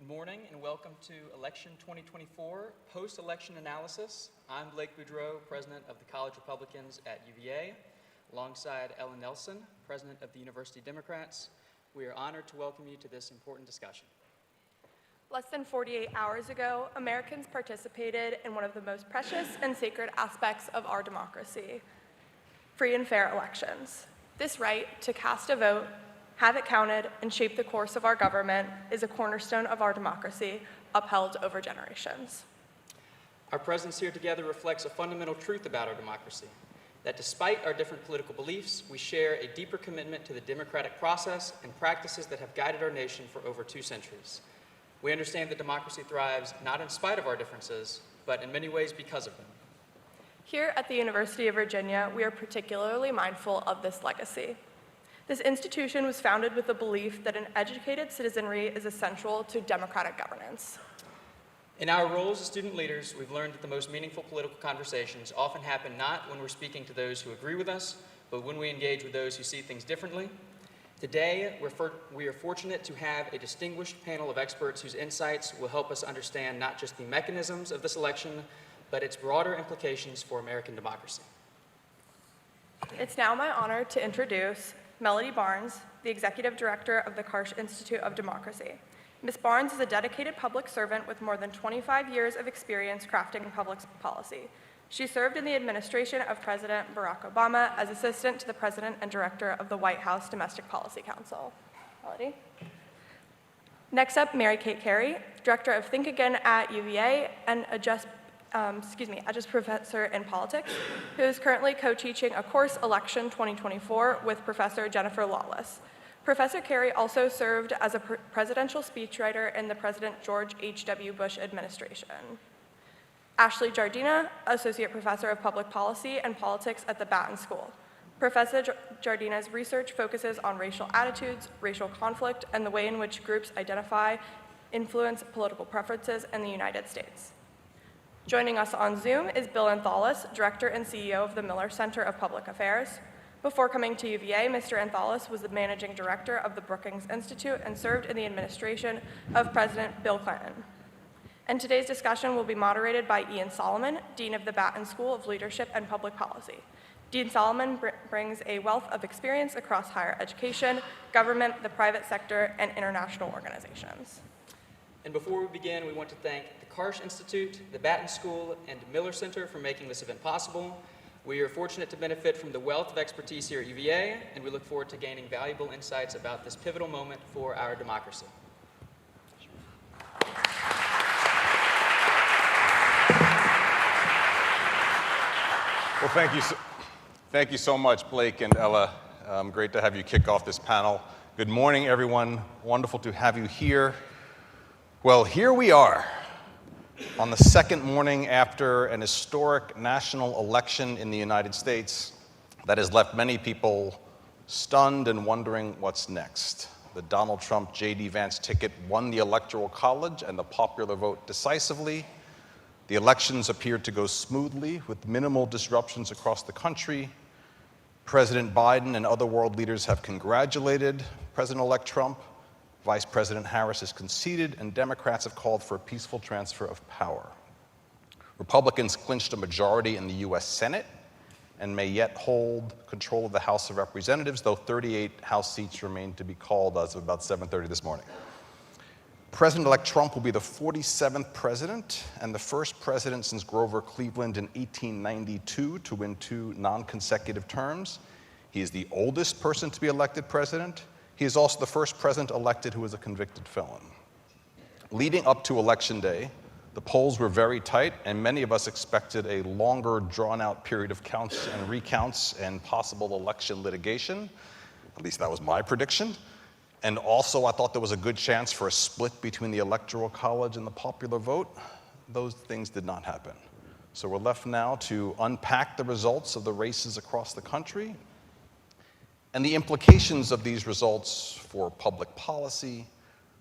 morning and welcome to Election 2024 Post-Election Analysis. I'm Blake Boudreau, President of the College Republicans at UVA, alongside Ellen Nelson, President of the University Democrats. We are honored to welcome you to this important discussion. Less than 48 hours ago, Americans participated in one of the most precious and sacred aspects of our democracy, free and fair elections. This right to cast a vote, have it counted, and shape the course of our government is a cornerstone of our democracy, upheld over generations. Our presence here together reflects a fundamental truth about our democracy, that despite our different political beliefs, we share a deeper commitment to the democratic process and practices that have guided our nation for over 2 centuries. We understand that democracy thrives not in spite of our differences, but in many ways because of them. Here at the University of Virginia, we are particularly mindful of this legacy. This institution was founded with the belief that an educated citizenry is essential to democratic governance. In our roles as student leaders, we've learned that the most meaningful political conversations often happen not when we're speaking to those who agree with us, but when we engage with those who see things differently. Today, we are fortunate to have a distinguished panel of experts whose insights will help us understand not just the mechanisms of this election, but its broader implications for American democracy. It's now my honor to introduce Melody Barnes, the Executive Director of the Karsh Institute of Democracy. Ms. Barnes is a dedicated public servant with more than 25 years of experience crafting public policy. She served in the administration of President Barack Obama as Assistant to the President and Director of the White House Domestic Policy Council. Melody. Next up, Mary Kate Cary, Director of Think Again at UVA and adjunct professor in politics, who is currently co-teaching a course, Election 2024, with Professor Jennifer Lawless. Professor Cary also served as a presidential speechwriter in the President George H.W. Bush administration. Ashley Jardina, Associate Professor of Public Policy and Politics at the Batten School. Professor Jardina's research focuses on racial attitudes, racial conflict, and the way in which groups identify, influence political preferences in the United States. Joining us on Zoom is Bill Antholis, Director and CEO of the Miller Center of Public Affairs. Before coming to UVA, Mr. Antholis was the Managing Director of the Brookings Institute and served in the administration of President Bill Clinton. And today's discussion will be moderated by Ian Solomon, Dean of the Batten School of Leadership and Public Policy. Dean Solomon brings a wealth of experience across higher education, government, the private sector, and international organizations. And before we begin, we want to thank the Karsh Institute, the Batten School, and Miller Center for making this event possible. We are fortunate to benefit from the wealth of expertise here at UVA, and we look forward to gaining valuable insights about this pivotal moment for our democracy. Well, thank you so much, Blake and Ella. Great to have you kick off this panel. Good morning, everyone. Wonderful to have you here. Well, here we are on the second morning after an historic national election in the United States that has left many people stunned and wondering what's next. The Donald Trump J.D. Vance ticket won the Electoral College and the popular vote decisively. The elections appeared to go smoothly with minimal disruptions across the country. President Biden and other world leaders have congratulated President-elect Trump. Vice President Harris has conceded, and Democrats have called for a peaceful transfer of power. Republicans clinched a majority in the U.S. Senate and may yet hold control of the House of Representatives, though 38 House seats remain to be called as of about 7:30 this morning. President-elect Trump will be the 47th president and the first president since Grover Cleveland in 1892 to win 2 non-consecutive terms. He is the oldest person to be elected president. He is also the first president elected who is a convicted felon. Leading up to Election Day, the polls were very tight, and many of us expected a longer, drawn-out period of counts and recounts and possible election litigation. At least that was my prediction. And also, I thought there was a good chance for a split between the Electoral College and the popular vote. Those things did not happen. So we're left now to unpack the results of the races across the country and the implications of these results for public policy,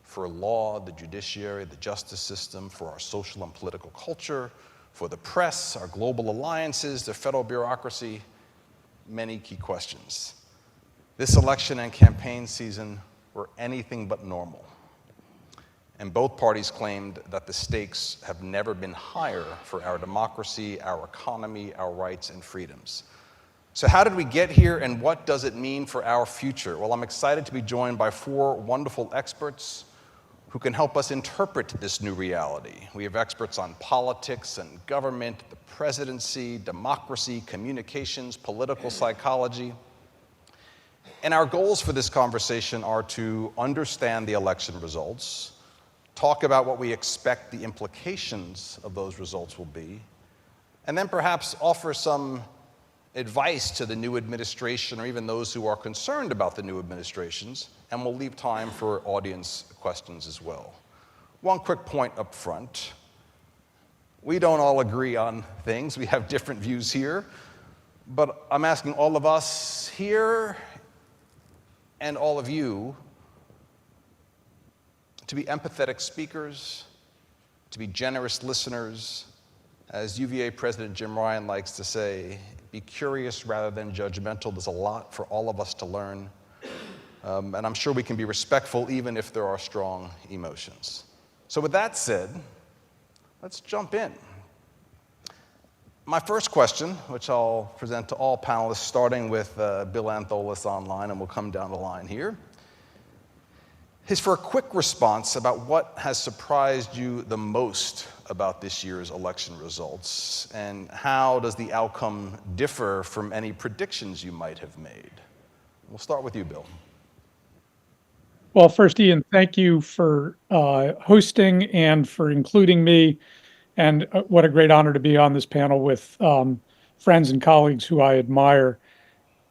for law, the judiciary, the justice system, for our social and political culture, for the press, our global alliances, the federal bureaucracy, many key questions. This election and campaign season were anything but normal. and both parties claimed that the stakes have never been higher for our democracy, our economy, our rights and freedoms. So how did we get here, and what does it mean for our future? Well, I'm excited to be joined by four wonderful experts who can help us interpret this new reality. We have experts on politics and government, the presidency, democracy, communications, political psychology. And our goals for this conversation are to understand the election results, talk about what we expect the implications of those results will be, and then perhaps offer some advice to the new administration or even those who are concerned about the new administrations, and we'll leave time for audience questions as well. One quick point up front. We don't all agree on things. We have different views here, but I'm asking all of us here and all of you to be empathetic speakers, to be generous listeners. As UVA President Jim Ryan likes to say, be curious rather than judgmental. There's a lot for all of us to learn. And I'm sure we can be respectful even if there are strong emotions. So with that said, let's jump in. My first question, which I'll present to all panelists, starting with Bill Antholis online, and we'll come down the line here, is for a quick response about what has surprised you the most about this year's election results, and how does the outcome differ from any predictions you might have made? We'll start with you, Bill. Well, first, Ian, thank you for hosting and for including me. And what a great honor to be on this panel with friends and colleagues who I admire.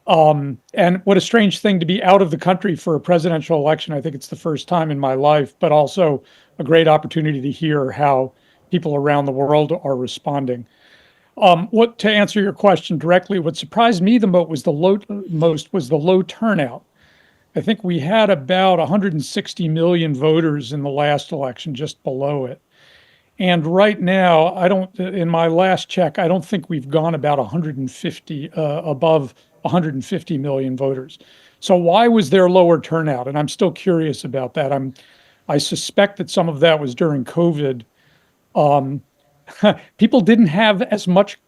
And what a strange thing to be out of the country for a presidential election. I think it's the first time in my life, but also a great opportunity to hear how people around the world are responding. To answer your question directly, what surprised me the most was the low turnout. I think we had about 160 million voters in the last election, just below it. And right now, in my last check, I don't think we've gone about 150, above 150 million voters. So why was there lower turnout? And I'm still curious about that. I suspect that some of that was during COVID. People didn't have as much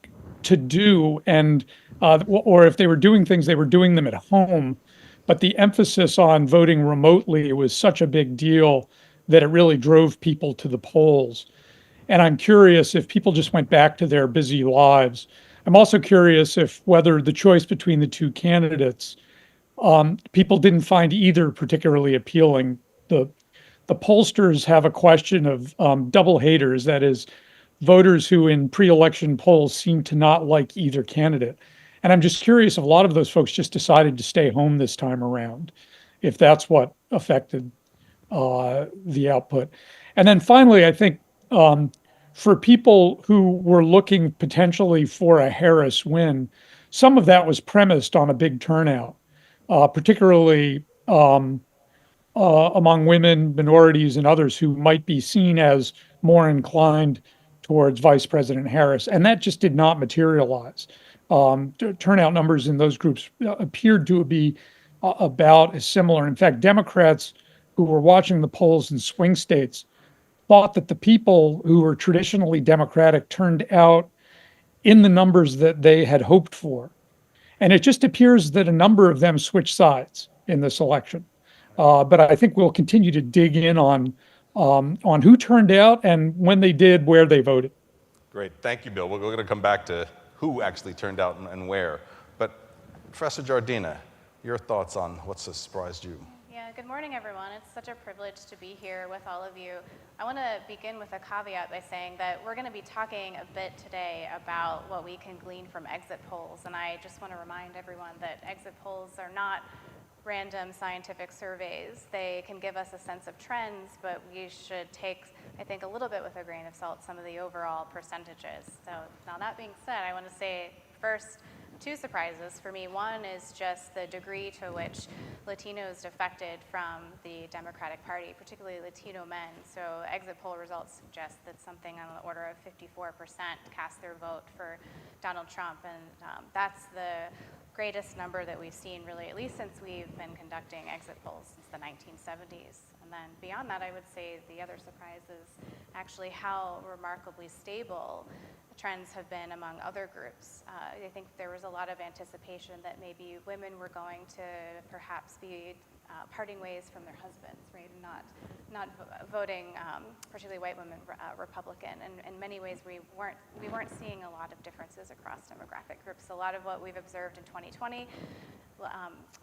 to do, or if they were doing things, they were doing them at home. But the emphasis on voting remotely was such a big deal that it really drove people to the polls. And I'm curious if people just went back to their busy lives. I'm also curious whether the choice between the two candidates, people didn't find either particularly appealing. The pollsters have a question of double haters, that is, voters who in pre-election polls seem to not like either candidate. And I'm just curious if a lot of those folks just decided to stay home this time around, if that's what affected the output. And then finally, I think for people who were looking potentially for a Harris win, some of that was premised on a big turnout, particularly among women, minorities, and others who might be seen as more inclined towards Vice President Harris. And that just did not materialize. Turnout numbers in those groups appeared to be about as similar. In fact, Democrats who were watching the polls in swing states thought that the people who were traditionally Democratic turned out in the numbers that they had hoped for. And it just appears that a number of them switched sides in this election. But I think we'll continue to dig in on who turned out and when they did, where they voted. Great, thank you, Bill. We're going to come back to who actually turned out and where. But Professor Jardina, your thoughts on what surprised you? Yeah, good morning, everyone. It's such a privilege to be here with all of you. I want to begin with a caveat by saying that we're going to be talking a bit today about what we can glean from exit polls. And I just want to remind everyone that exit polls are not random scientific surveys. They can give us a sense of trends, but we should take, I think, a little bit with a grain of salt some of the overall percentages. So now that being said, I want to say first, two surprises for me. One is just the degree to which Latinos defected from the Democratic Party, particularly Latino men. So exit poll results suggest that something on the order of 54% cast their vote for Donald Trump, and that's the greatest number that we've seen really, at least since we've been conducting exit polls since the 1970s. And And then beyond that, I would say the other surprise is actually how remarkably stable trends have been among other groups. I think there was a lot of anticipation that maybe women were going to perhaps be parting ways from their husbands, right, and not voting, particularly white women, Republican. And in many ways, we weren't seeing a lot of differences across demographic groups. A lot of what we've observed in 2020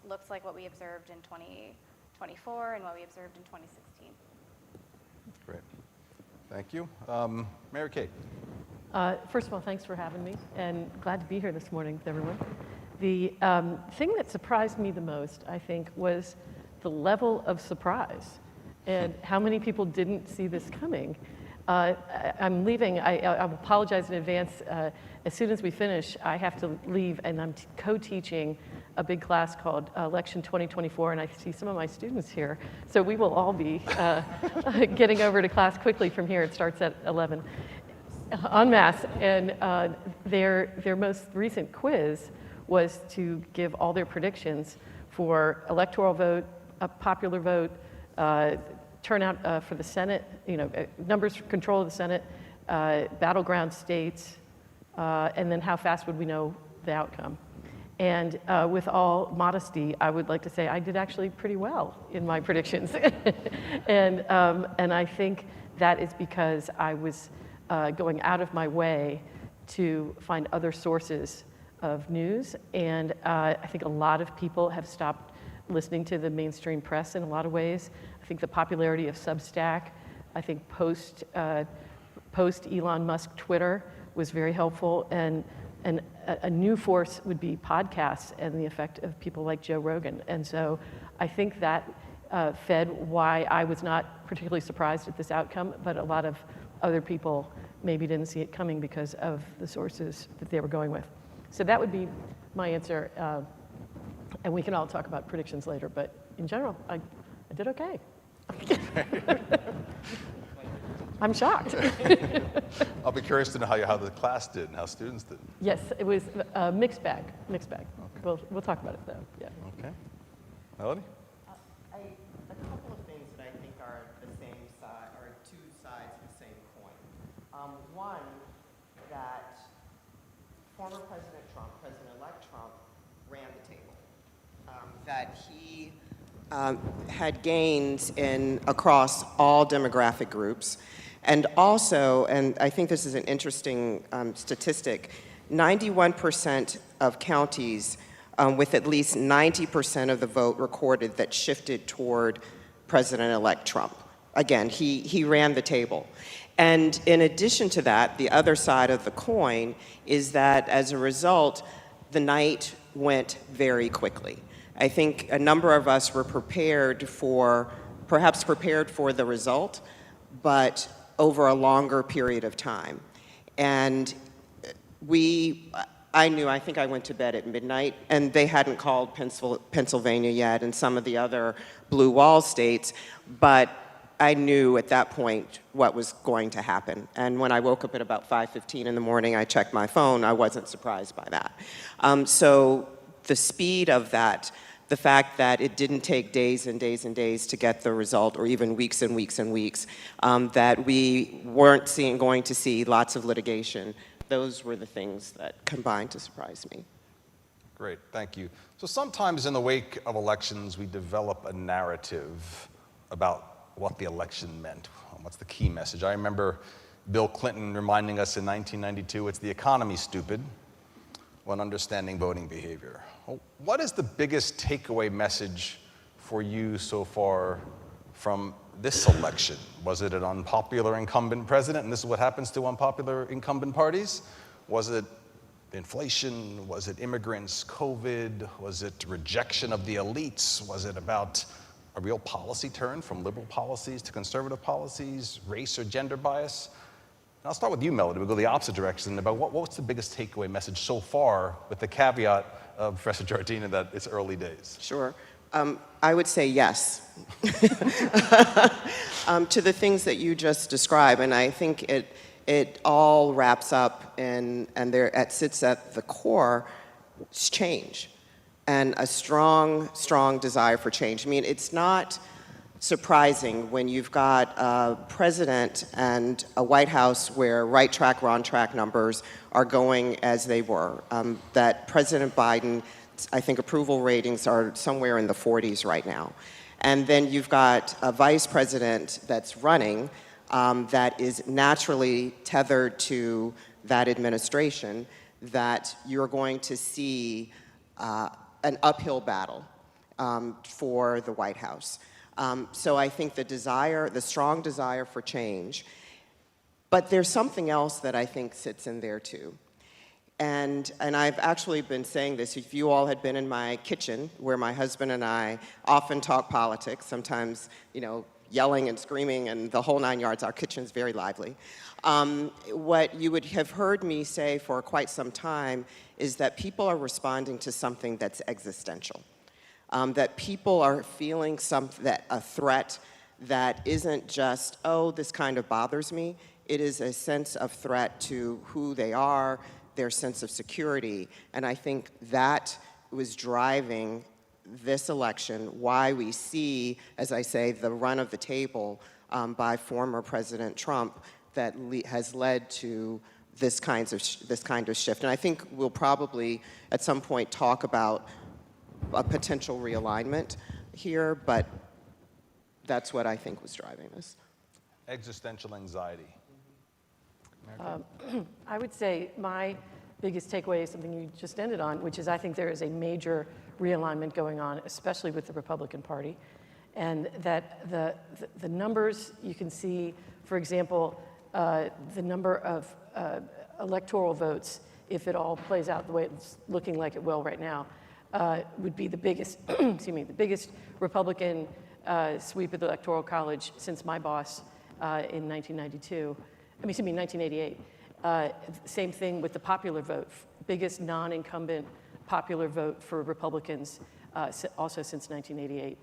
looks like what we observed in 2024 and what we observed in 2016. Great. Thank you. Mary Kate. First of all, thanks for having me, and glad to be here this morning with everyone. The thing that surprised me the most, I think, was the level of surprise and how many people didn't see this coming. I'm leaving. I apologize in advance. As soon as we finish, I have to leave, and I'm co-teaching a big class called Election 2024, and I see some of my students here. So we will all be getting over to class quickly from here. It starts at 11. En masse, and their most recent quiz was to give all their predictions for electoral vote, a popular vote, turnout for the Senate, numbers for control of the Senate, battleground states, and then how fast would we know the outcome. And with all modesty, I would like to say I did actually pretty well in my predictions. and I think that is because I was going out of my way to find other sources of news. And I think a lot of people have stopped listening to the mainstream press in a lot of ways. I think the popularity of Substack, I think post Elon Musk Twitter was very helpful. And a new force would be podcasts and the effect of people like Joe Rogan. And so I think that fed why I was not particularly surprised at this outcome, but a lot of other people maybe didn't see it coming because of the sources that they were going with. So that would be my answer, and we can all talk about predictions later, but in general, I did okay. I'm shocked. I'll be curious to know how the class did and how students did. Yes, it was a mixed bag. Okay. We'll talk about it though, yeah. Okay. Melody? A couple of things that I think are the same side, or two sides of the same coin. One, that former President Trump, President-elect Trump, ran the table. That he had gains across all demographic groups. And also, and I think this is an interesting statistic, 91% of counties with at least 90% of the vote recorded that shifted toward President-elect Trump. Again, he ran the table. And in addition to that, the other side of the coin is that as a result, the night went very quickly. I think a number of us were perhaps prepared for the result, but over a longer period of time. And I think I went to bed at midnight, and they hadn't called Pennsylvania yet and some of the other blue wall states, but I knew at that point what was going to happen. And when I woke up at about 5:15 in the morning, I checked my phone. I wasn't surprised by that. So the speed of that, the fact that it didn't take days and days and days to get the result, or even weeks and weeks and weeks, that we weren't going to see lots of litigation, those were the things that combined to surprise me. Great, thank you. So sometimes in the wake of elections, we develop a narrative about what the election meant. What's the key message? I remember Bill Clinton reminding us in 1992, it's the economy, stupid, when understanding voting behavior. Well, what is the biggest takeaway message for you so far from this election? Was it an unpopular incumbent president, and this is what happens to unpopular incumbent parties? Was it inflation? Was it immigrants, COVID? Was it rejection of the elites? Was it about a real policy turn from liberal policies to conservative policies, race or gender bias? And I'll start with you, Melody. We'll go the opposite direction about what's the biggest takeaway message so far, with the caveat of Professor Jardina that it's early days. Sure. I would say yes to the things that you just described, and I think it all wraps up and it sits at the core, is change, and a strong desire for change. I mean, it's not surprising when you've got a president and a White House where right track, wrong track numbers are going as they were. That President Biden, I think approval ratings are somewhere in the 40s right now. And then you've got a vice president that's running that is naturally tethered to that administration, that you're going to see an uphill battle for the White House. So I think the strong desire for change, but there's something else that I think sits in there too. And I've actually been saying this, if you all had been in my kitchen, where my husband and I often talk politics, sometimes, yelling and screaming and the whole 9 yards, our kitchen's very lively. What you would have heard me say for quite some time is that people are responding to something that's existential. That people are feeling a threat that isn't just, oh, this kind of bothers me. It is a sense of threat to who they are, their sense of security. And I think that was driving this election, why we see, as I say, the run of the table by former President Trump that has led to this kind of shift. And I think we'll probably at some point talk about a potential realignment here, but that's what I think was driving this. Existential anxiety. I would say my biggest takeaway is something you just ended on, which is I think there is a major realignment going on, especially with the Republican Party, and that the numbers you can see, for example, the number of electoral votes, if it all plays out the way it's looking like it will right now, would be the biggest, excuse me, the biggest Republican sweep of the Electoral College since my boss in 1988. Same thing with the popular vote, biggest non-incumbent popular vote for Republicans also since 1988.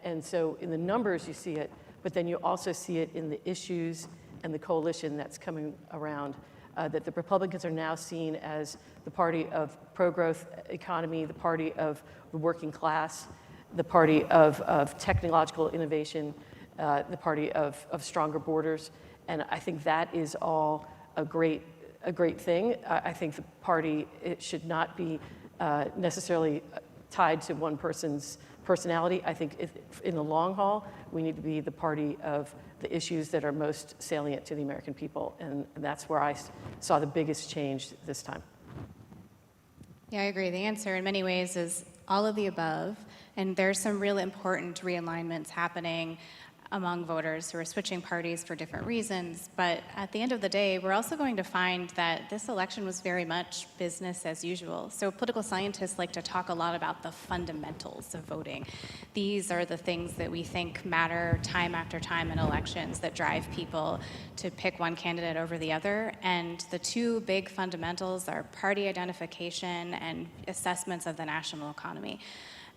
And so in the numbers you see it, but then you also see it in the issues and the coalition that's coming around, that the Republicans are now seen as the party of pro-growth economy, the party of the working class, the party of technological innovation, the party of stronger borders. And I think that is all a great thing. I think the party, it should not be necessarily tied to one person's personality. I think in the long haul, we need to be the party of the issues that are most salient to the American people. And that's where I saw the biggest change this time. Yeah, I agree. The answer in many ways is all of the above. And there's some real important realignments happening among voters who are switching parties for different reasons. But at the end of the day, we're also going to find that this election was very much business as usual. So political scientists like to talk a lot about the fundamentals of voting. These are the things that we think matter time after time in elections that drive people to pick one candidate over the other. And the two big fundamentals are party identification and assessments of the national economy.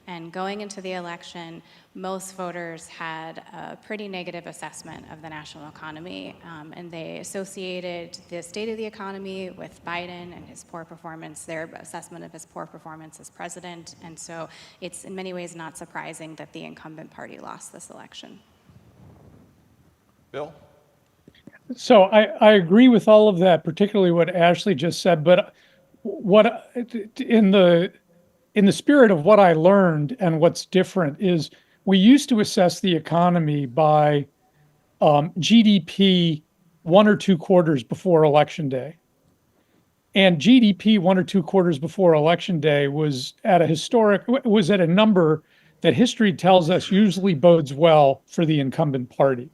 And going into the election, most voters had a pretty negative assessment of the national economy, and they associated the state of the economy with Biden and his poor performance, their assessment of his poor performance as president. And so it's in many ways not surprising that the incumbent party lost this election. Bill? So I agree with all of that, particularly what Ashley just said, but what in the spirit of what I learned and what's different is we used to assess the economy by GDP 1 or 2 quarters before Election Day. And GDP 1 or 2 quarters before Election Day was at a number that history tells us usually bodes well for the incumbent party.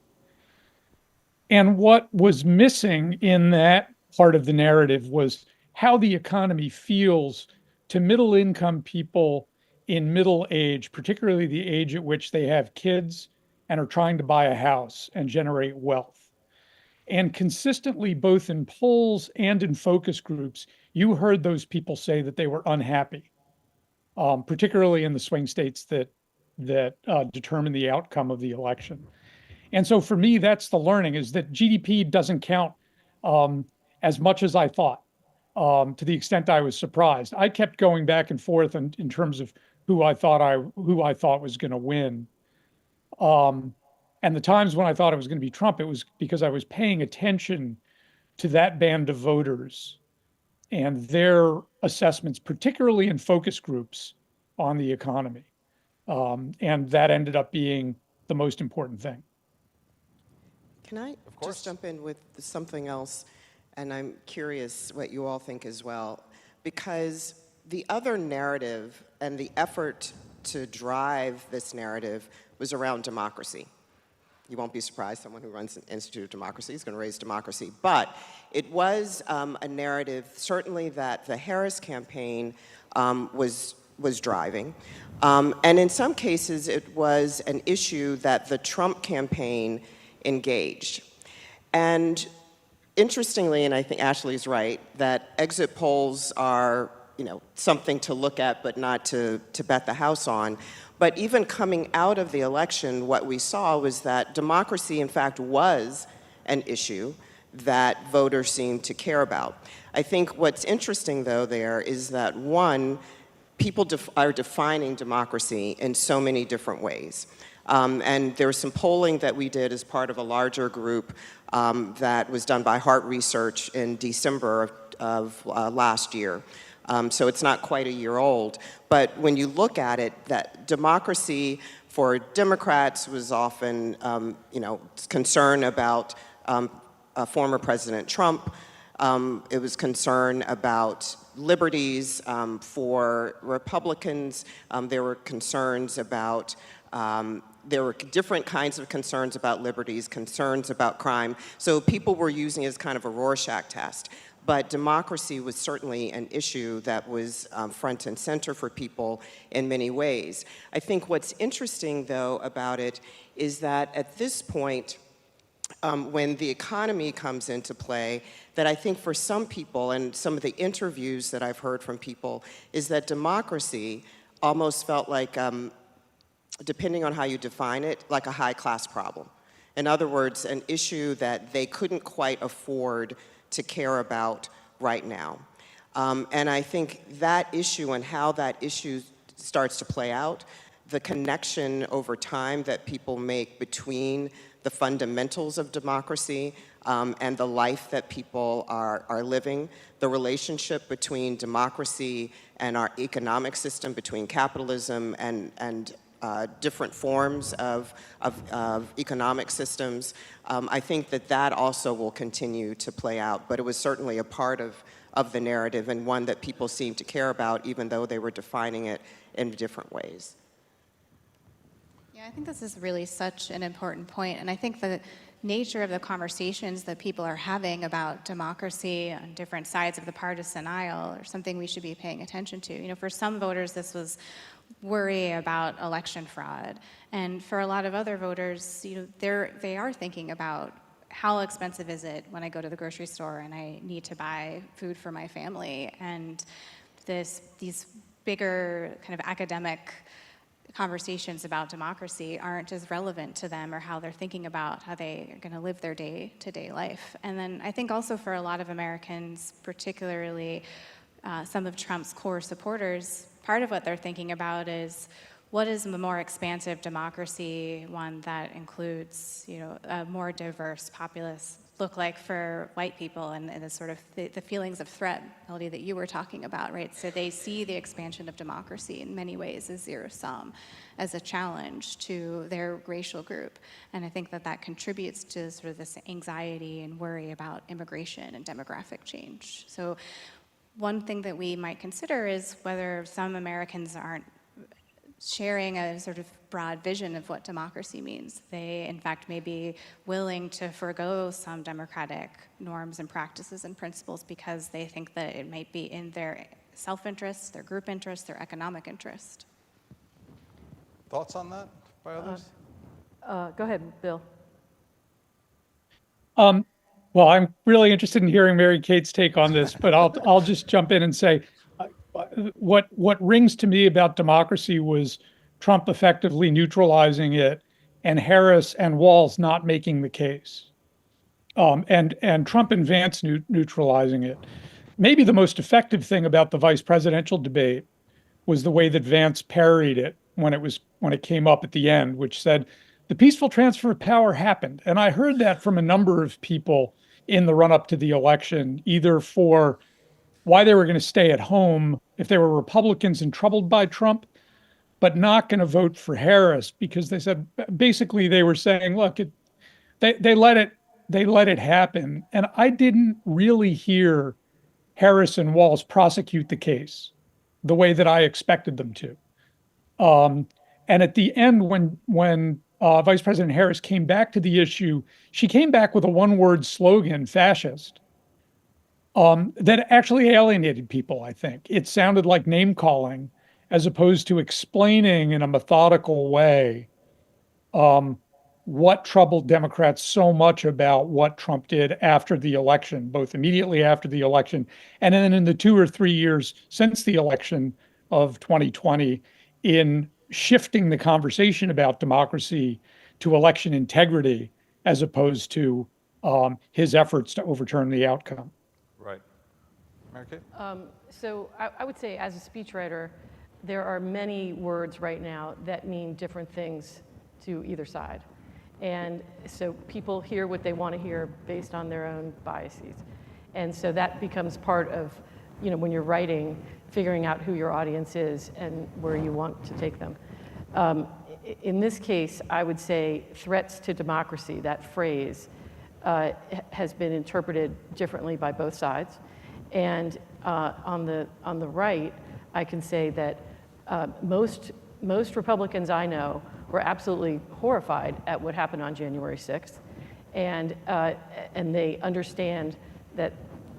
And what was missing in that part of the narrative was how the economy feels to middle-income people in middle age, particularly the age at which they have kids and are trying to buy a house and generate wealth. And consistently, both in polls and in focus groups, you heard those people say that they were unhappy, particularly in the swing states that determine the outcome of the election. And so for me, that's the learning, is that GDP doesn't count as much as I thought. To the extent I was surprised, I kept going back and forth in terms of who I thought was going to win. And the times when I thought it was going to be Trump, it was because I was paying attention to that band of voters and their assessments, particularly in focus groups on the economy. And that ended up being the most important thing. Can I course. just jump in with something else? And I'm curious what you all think as well. Because the other narrative and the effort to drive this narrative was around democracy. You won't be surprised, someone who runs an Institute of Democracy is going to raise democracy. But it was a narrative, certainly, that the Harris campaign was driving. And in some cases, it was an issue that the Trump campaign engaged. And interestingly, and I think Ashley's right, that exit polls are, something to look at, but not to bet the house on. But even coming out of the election, what we saw was that democracy, in fact, was an issue that voters seemed to care about. I think what's interesting, though, there is that, one, people are defining democracy in so many different ways. And there was some polling that we did as part of a larger group that was done by Hart Research in December of last year. So it's not quite a year old. But when you look at it, that democracy for Democrats was often, concern about former President Trump. It was concern about liberties. For Republicans, there were concerns about there were different kinds of concerns about liberties, concerns about crime. So people were using it as kind of a Rorschach test. But democracy was certainly an issue that was front and center for people in many ways. I think what's interesting, though, about it is that at this point, when the economy comes into play, that I think for some people, and some of the interviews that I've heard from people, is that democracy almost felt like, depending on how you define it, like a high-class problem. In other words, an issue that they couldn't quite afford to care about right now. And I think that issue and how that issue starts to play out, the connection over time that people make between the fundamentals of democracy and the life that people are living, the relationship between democracy and our economic system, between capitalism and different forms of economic systems. I think that also will continue to play out, but it was certainly a part of the narrative and one that people seem to care about, even though they were defining it in different ways. Yeah, I think this is really such an important point, and I think the nature of the conversations that people are having about democracy on different sides of the partisan aisle are something we should be paying attention to. For some voters, this was worry about election fraud, and for a lot of other voters, they are thinking about how expensive is it when I go to the grocery store and I need to buy food for my family, and these bigger kind of academic conversations about democracy aren't as relevant to them or how they're thinking about how they are going to live their day-to-day life. And then I think also for a lot of Americans, particularly some of Trump's core supporters, part of what they're thinking about is what is a more expansive democracy, one that includes, a more diverse populace, look like for white people and the sort of the feelings of threat, Melody, that you were talking about, right? So they see the expansion of democracy in many ways as zero-sum, as a challenge to their racial group. And I think that contributes to sort of this anxiety and worry about immigration and demographic change. So one thing that we might consider is whether some Americans aren't sharing a sort of broad vision of what democracy means. They, in fact, may be willing to forego some democratic norms and practices and principles because they think that it might be in their self-interest, their group interest, their economic interest. Thoughts on that by others? Go ahead, Bill. Well, I'm really interested in hearing Mary Kate's take on this, but I'll just jump in and say what rings to me about democracy was Trump effectively neutralizing it and Harris and Walz not making the case. And Trump and Vance neutralizing it. Maybe the most effective thing about the vice presidential debate was the way that Vance parried it when it came up at the end, which said, the peaceful transfer of power happened. And I heard that from a number of people in the run up to the election, either for why they were going to stay at home if they were Republicans and troubled by Trump, but not going to vote for Harris because they said basically they were saying, look, they let it happen. And I didn't really hear Harris and Walz prosecute the case the way that I expected them to. And at the end, when Vice President Harris came back to the issue, she came back with a one-word slogan, fascist, that actually alienated people, I think. It sounded like name-calling as opposed to explaining in a methodical way what troubled Democrats so much about what Trump did after the election, both immediately after the election and then in the 2 or 3 years since the election of 2020 in shifting the conversation about democracy to election integrity as opposed to his efforts to overturn the outcome. Right. Mary Kate? So I would say as a speechwriter, there are many words right now that mean different things to either side. And so people hear what they want to hear based on their own biases. And so that becomes part of, when you're writing, figuring out who your audience is and where you want to take them. In this case, I would say threats to democracy, that phrase, has been interpreted differently by both sides. And on the right, I can say that most Republicans I know were absolutely horrified at what happened on January 6th. And they understand that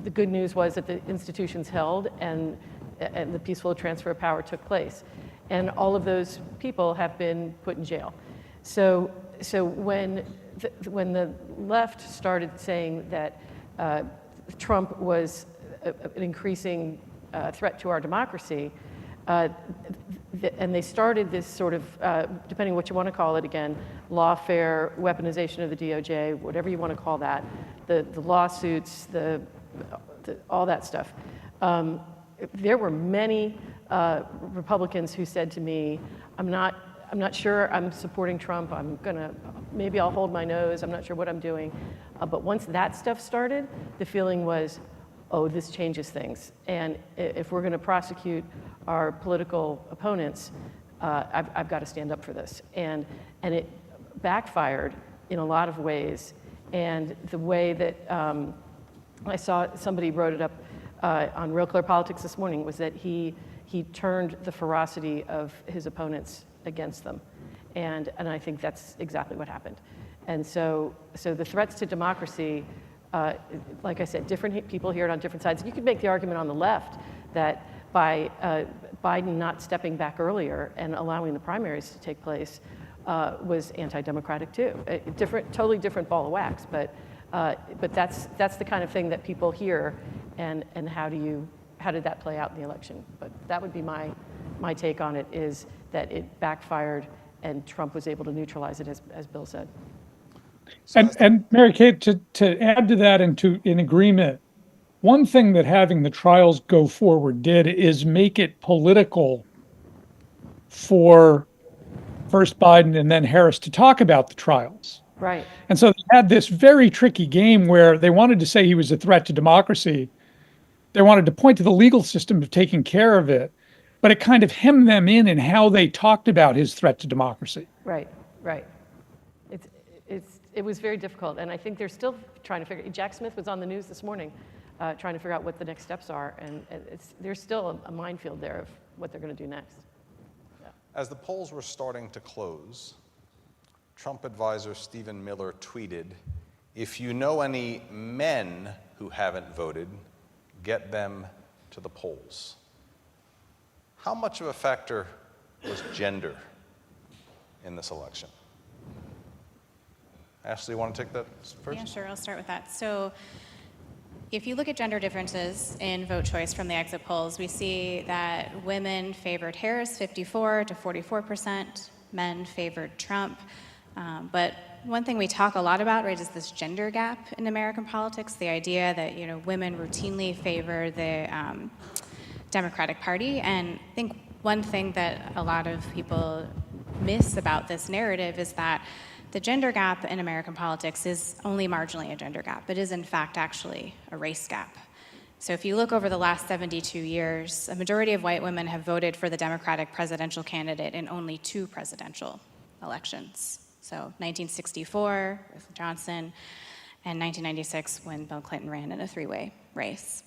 the good news was that the institutions held and the peaceful transfer of power took place. And all of those people have been put in jail. So when the left started saying that Trump was an increasing threat to our democracy, and they started this sort of, depending what you want to call it again, lawfare, weaponization of the DOJ, whatever you want to call that, the lawsuits, all that stuff. There were many Republicans who said to me, I'm not sure I'm supporting Trump. Maybe I'll hold my nose. I'm not sure what I'm doing. But once that stuff started, the feeling was, oh, this changes things. And if we're going to prosecute our political opponents, I've got to stand up for this. And it backfired in a lot of ways. And the way that I saw somebody wrote it up on Real Clear Politics this morning was that he turned the ferocity of his opponents against them. And I think that's exactly what happened. And so the threats to democracy, like I said, different people hear it on different sides. You could make the argument on the left that by Biden not stepping back earlier and allowing the primaries to take place was anti-democratic too. Totally different ball of wax, but that's the kind of thing that people hear, and how did that play out in the election? But that would be my take on it, is that it backfired and Trump was able to neutralize it, as Bill said. And Mary Kate, to add to that and in agreement, one thing that having the trials go forward did is make it political for first Biden and then Harris to talk about the trials. Right. And so they had this very tricky game where they wanted to say he was a threat to democracy. They wanted to point to the legal system of taking care of it, but it kind of hemmed them in how they talked about his threat to democracy. Right. It was very difficult, and I think they're still trying to figure. Jack Smith was on the news this morning, trying to figure out what the next steps are, and there's still a minefield there of what they're going to do next. Yeah. As the polls were starting to close, Trump advisor Stephen Miller tweeted, "If you know any men who haven't voted, get them to the polls." How much of a factor was gender in this election? Ashley, you want to take that first? Yeah, sure, I'll start with that. So if you look at gender differences in vote choice from the exit polls, we see that women favored Harris 54 to 44%, men favored Trump. But one thing we talk a lot about, right, is this gender gap in American politics, the idea that, women routinely favor the Democratic Party. And I think one thing that a lot of people miss about this narrative is that the gender gap in American politics is only marginally a gender gap. It is, in fact, actually a race gap. So if you look over the last 72 years, a majority of white women have voted for the Democratic presidential candidate in only 2 presidential elections. So 1964 with Johnson, and 1996 when Bill Clinton ran in a 3-way race.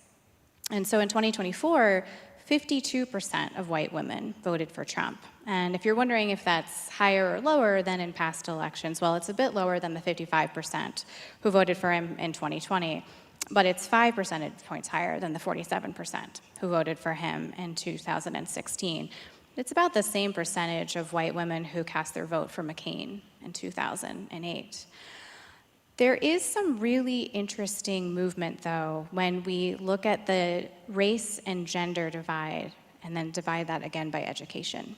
And so in 2024, 52% of white women voted for Trump. And if you're wondering if that's higher or lower than in past elections, well, it's a bit lower than the 55% who voted for him in 2020, but it's 5 percentage points higher than the 47% who voted for him in 2016. It's about the same percentage of white women who cast their vote for McCain in 2008. There is some really interesting movement, though, when we look at the race and gender divide and then divide that again by education.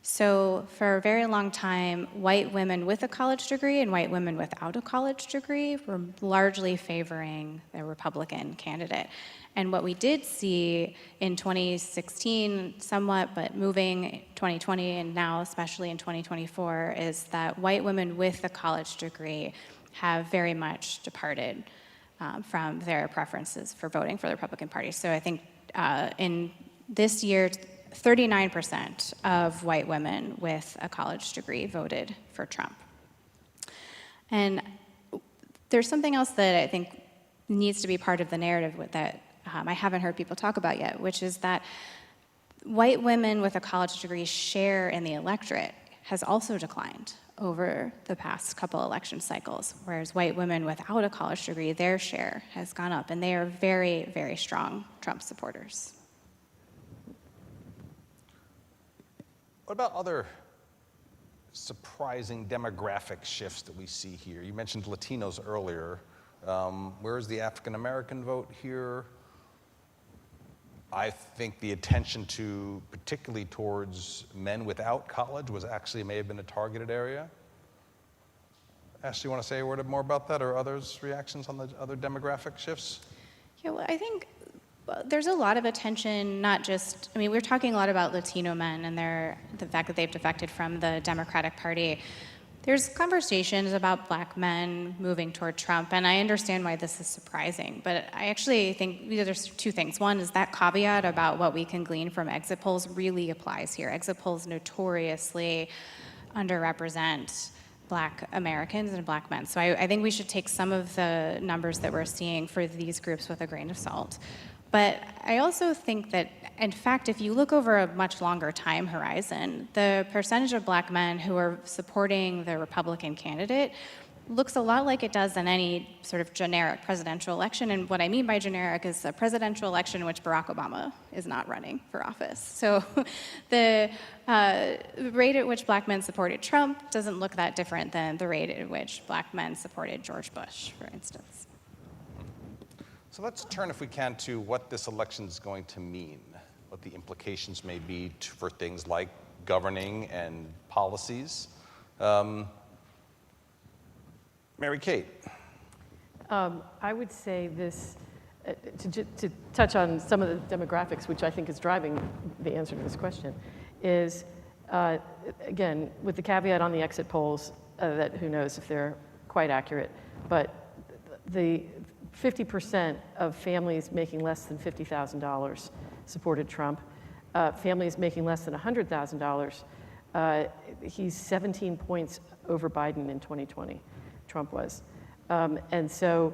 So for a very long time, white women with a college degree and white women without a college degree were largely favoring the Republican candidate. And what we did see in 2016 somewhat, but moving 2020 and now especially in 2024, is that white women with a college degree have very much departed from their preferences for voting for the Republican Party. So I think in this year, 39% of white women with a college degree voted for Trump. And there's something else that I think needs to be part of the narrative that I haven't heard people talk about yet, which is that white women with a college degree share in the electorate has also declined over the past couple election cycles, whereas white women without a college degree, their share has gone up, and they are very, very strong Trump supporters. What about other surprising demographic shifts that we see here? You mentioned Latinos earlier. Where is the African American vote here? I think the attention to, particularly towards men without college, may have been a targeted area. Ashley, you want to say a word more about that, or others' reactions on the other demographic shifts? Yeah, well, I think there's a lot of attention, not just, I mean, we're talking a lot about Latino men and the fact that they've defected from the Democratic Party. There's conversations about black men moving toward Trump, and I understand why this is surprising, but I actually think there's 2 things. One is that caveat about what we can glean from exit polls really applies here. Exit polls notoriously underrepresent black Americans and black men. So I think we should take some of the numbers that we're seeing for these groups with a grain of salt. But I also think that, in fact, if you look over a much longer time horizon, the percentage of black men who are supporting the Republican candidate looks a lot like it does in any sort of generic presidential election. And what I mean by generic is a presidential election in which Barack Obama is not running for office. So the rate at which black men supported Trump doesn't look that different than the rate at which black men supported George Bush, for instance. So let's turn, if we can, to what this election is going to mean, what the implications may be for things like governing and policies. Mary Kate. I would say this, to touch on some of the demographics, which I think is driving the answer to this question, is, again, with the caveat on the exit polls, that who knows if they're quite accurate, but the 50% of families making less than $50,000 supported Trump. Families making less than $100,000, he's 17 points over Biden in 2020, Trump was. And so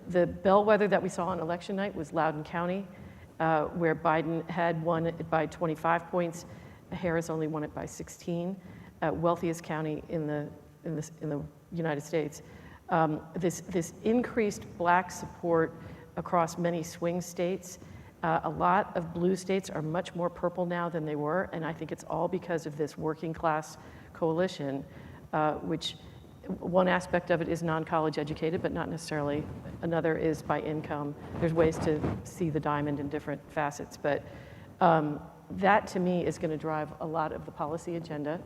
the bellwether that we saw on election night was Loudoun County, where Biden had won it by 25 points. Harris only won it by 16. Wealthiest county in the United States. This increased black support across many swing states. A lot of blue states are much more purple now than they were, and I think it's all because of this working class coalition, which one aspect of it is non-college educated, but not necessarily. Another is by income. There's ways to see the diamond in different facets, but that to me is going to drive a lot of the policy agenda.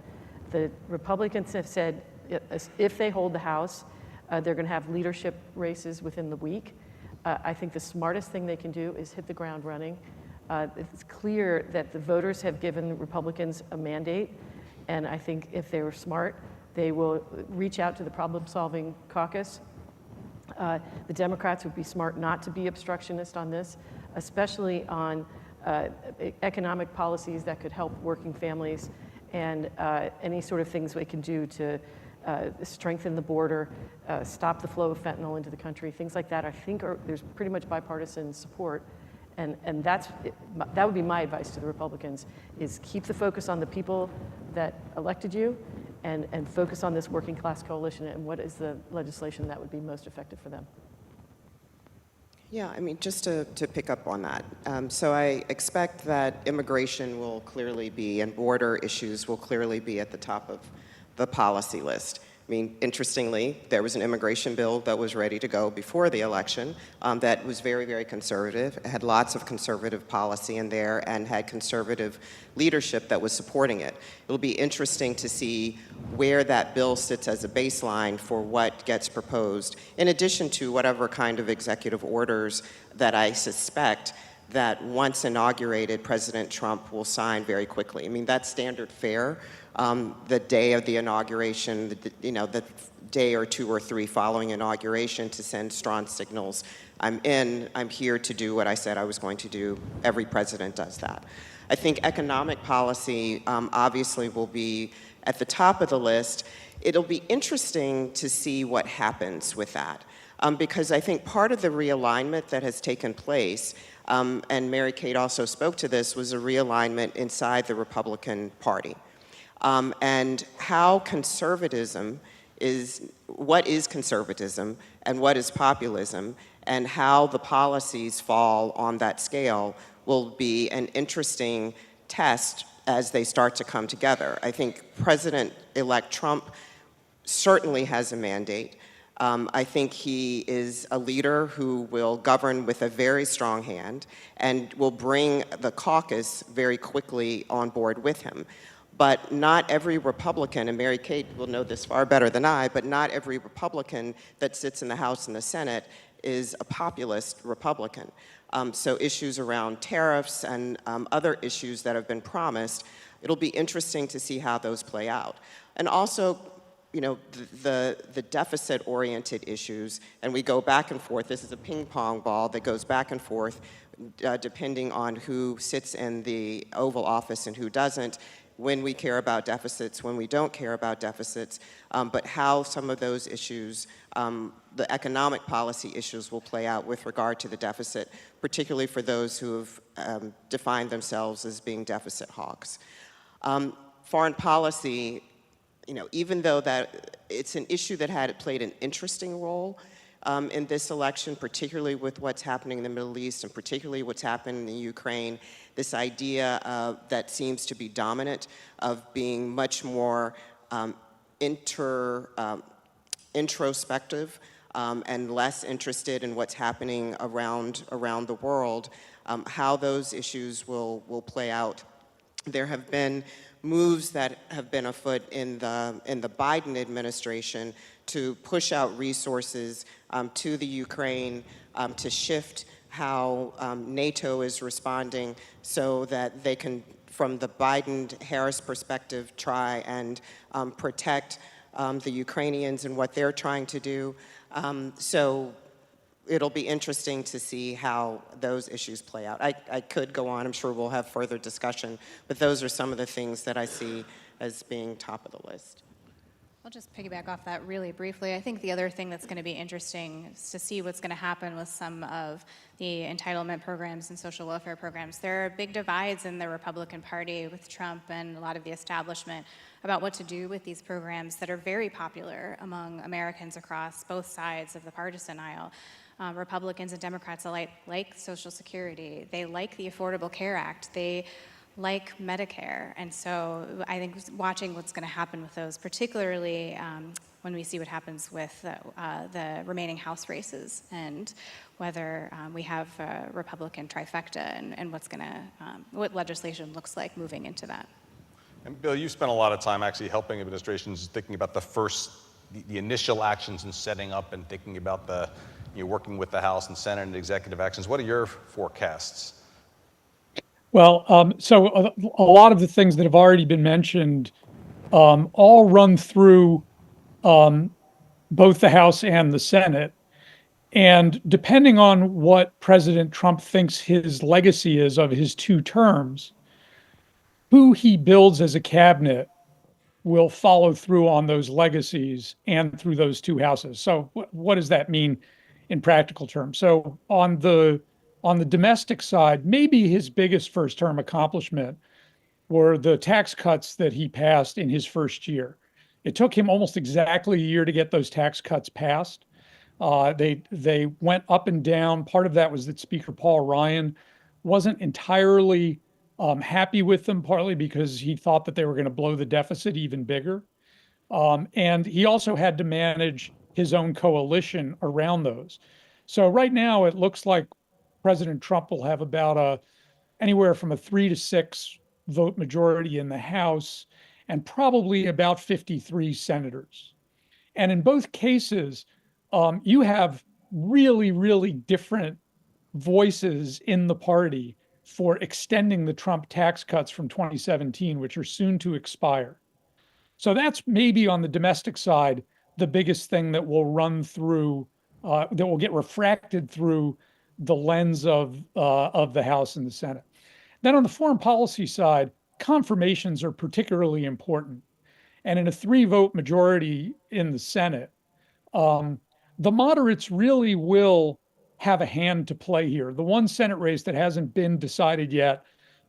The Republicans have said if they hold the House, they're going to have leadership races within the week. I think the smartest thing they can do is hit the ground running. It's clear that the voters have given Republicans a mandate, and I think if they were smart, They will reach out to the problem-solving caucus. The Democrats would be smart not to be obstructionist on this, especially on economic policies that could help working families and any sort of things we can do to strengthen the border, stop the flow of fentanyl into the country, things like that. I think there's pretty much bipartisan support, and that would be my advice to the Republicans, is keep the focus on the people that elected you and focus on this working class coalition and what is the legislation that would be most effective for them. Yeah, I mean, just to pick up on that. So I expect that immigration will clearly be, and border issues will clearly be at the top of the policy list. I mean, interestingly, there was an immigration bill that was ready to go before the election that was very, very conservative. It had lots of conservative policy in there and had conservative leadership that was supporting it. It'll be interesting to see where that bill sits as a baseline for what gets proposed, in addition to whatever kind of executive orders that I suspect that once inaugurated, President Trump will sign very quickly. I mean, that's standard fare. The day of the inauguration, the day or two or three following inauguration, to send strong signals. I'm here to do what I said I was going to do. Every president does that. I think economic policy obviously will be at the top of the list. It'll be interesting to see what happens with that. Because I think part of the realignment that has taken place, and Mary Kate also spoke to this, was a realignment inside the Republican Party. And how conservatism what is conservatism and what is populism, and how the policies fall on that scale will be an interesting test as they start to come together. I think President-elect Trump certainly has a mandate. I think he is a leader who will govern with a very strong hand and will bring the caucus very quickly on board with him. But not every Republican, and Mary Kate will know this far better than I, but not every Republican that sits in the House and the Senate is a populist Republican. So issues around tariffs and other issues that have been promised, it'll be interesting to see how those play out. And also, the deficit-oriented issues, and we go back and forth. This is a ping pong ball that goes back and forth depending on who sits in the Oval Office and who doesn't, when we care about deficits, when we don't care about deficits, but how some of those issues, the economic policy issues, will play out with regard to the deficit, particularly for those who have defined themselves as being deficit hawks. Foreign policy, even though that it's an issue that played an interesting role in this election, particularly with what's happening in the Middle East and particularly what's happening in Ukraine, this idea that seems to be dominant of being much more introspective and less interested in what's happening around the world, how those issues will play out. There have been moves that have been afoot in the Biden administration to push out resources to the Ukraine, to shift how NATO is responding so that they can, from the Biden-Harris perspective, try and protect the Ukrainians and what they're trying to do. So it'll be interesting to see how those issues play out. I could go on. I'm sure we'll have further discussion, but those are some of the things that I see as being top of the list. I'll just piggyback off that really briefly. I think the other thing that's going to be interesting is to see what's going to happen with some of the entitlement programs and social welfare programs. There are big divides in the Republican Party with Trump and a lot of the establishment about what to do with these programs that are very popular among Americans across both sides of the partisan aisle. Republicans and Democrats alike like Social Security. They like the Affordable Care Act. They like Medicare. And so I think watching what's going to happen with those, particularly when we see what happens with the remaining House races and whether we have a Republican trifecta and what legislation looks like moving into that. And Bill, you spent a lot of time actually helping administrations thinking about the initial actions and setting up and thinking about working with the House and Senate and executive actions. What are your forecasts? Well, so a lot of the things that have already been mentioned all run through both the House and the Senate. And depending on what President Trump thinks his legacy is of his 2 terms, who he builds as a cabinet will follow through on those legacies and through those 2 houses. So what does that mean in practical terms? So on the domestic side, maybe his biggest first term accomplishment were the tax cuts that he passed in his first year. It took him almost exactly a year to get those tax cuts passed. They went up and down. Part of that was that Speaker Paul Ryan wasn't entirely happy with them, partly because he thought that they were going to blow the deficit even bigger. And he also had to manage his own coalition around those. So right now, it looks like President Trump will have about anywhere from a 3 to 6 vote majority in the House and probably about 53 senators. And in both cases, you have really, really different voices in the party for extending the Trump tax cuts from 2017, which are soon to expire. So that's maybe on the domestic side, the biggest thing that will run through, that will get refracted through the lens of the House and the Senate. Then on the foreign policy side, confirmations are particularly important. And in a 3-vote majority in the Senate, the moderates really will have a hand to play here. The one Senate race that hasn't been decided yet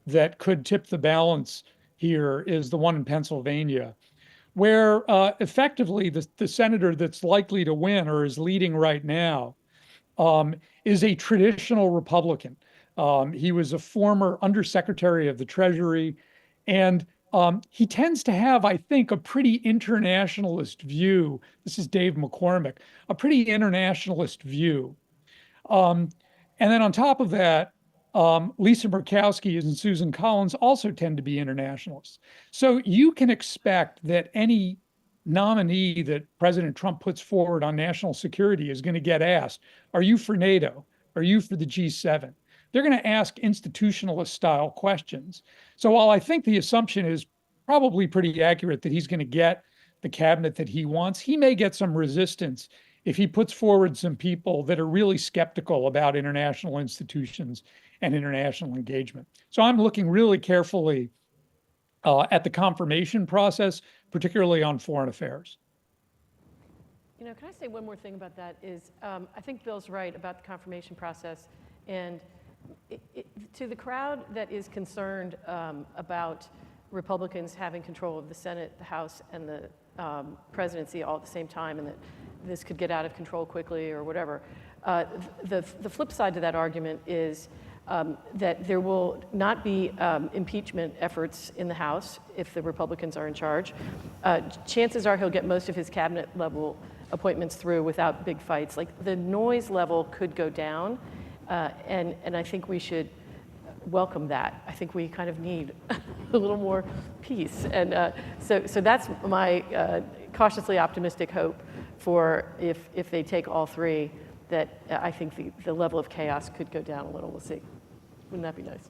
that could tip the balance here is the one in Pennsylvania, where effectively the senator that's likely to win or is leading right now is a traditional Republican. He was a former undersecretary of the Treasury, and he tends to have, I think, a pretty internationalist view. This is Dave McCormick, a pretty internationalist view. And then on top of that, Lisa Murkowski and Susan Collins also tend to be internationalists. So you can expect that any nominee that President Trump puts forward on national security is going to get asked, are you for NATO? Are you for the G7? They're going to ask institutionalist style questions. So while I think the assumption is probably pretty accurate that he's going to get the cabinet that he wants, he may get some resistance if he puts forward some people that are really skeptical about international institutions and international engagement. So I'm looking really carefully at the confirmation process, particularly on foreign affairs. You know, can I say one more thing about that is I think Bill's right about the confirmation process. And to the crowd that is concerned about Republicans having control of the Senate, the House, and the presidency all at the same time, and that this could get out of control quickly or whatever, the flip side to that argument is that there will not be impeachment efforts in the House if the Republicans are in charge. Chances are he'll get most of his cabinet level appointments through without big fights. Like the noise level could go down, and I think we should welcome that. I think we kind of need a little more peace. And so that's my cautiously optimistic hope for if they take all 3, that I think the level of chaos could go down a little. We'll see. Wouldn't that be nice?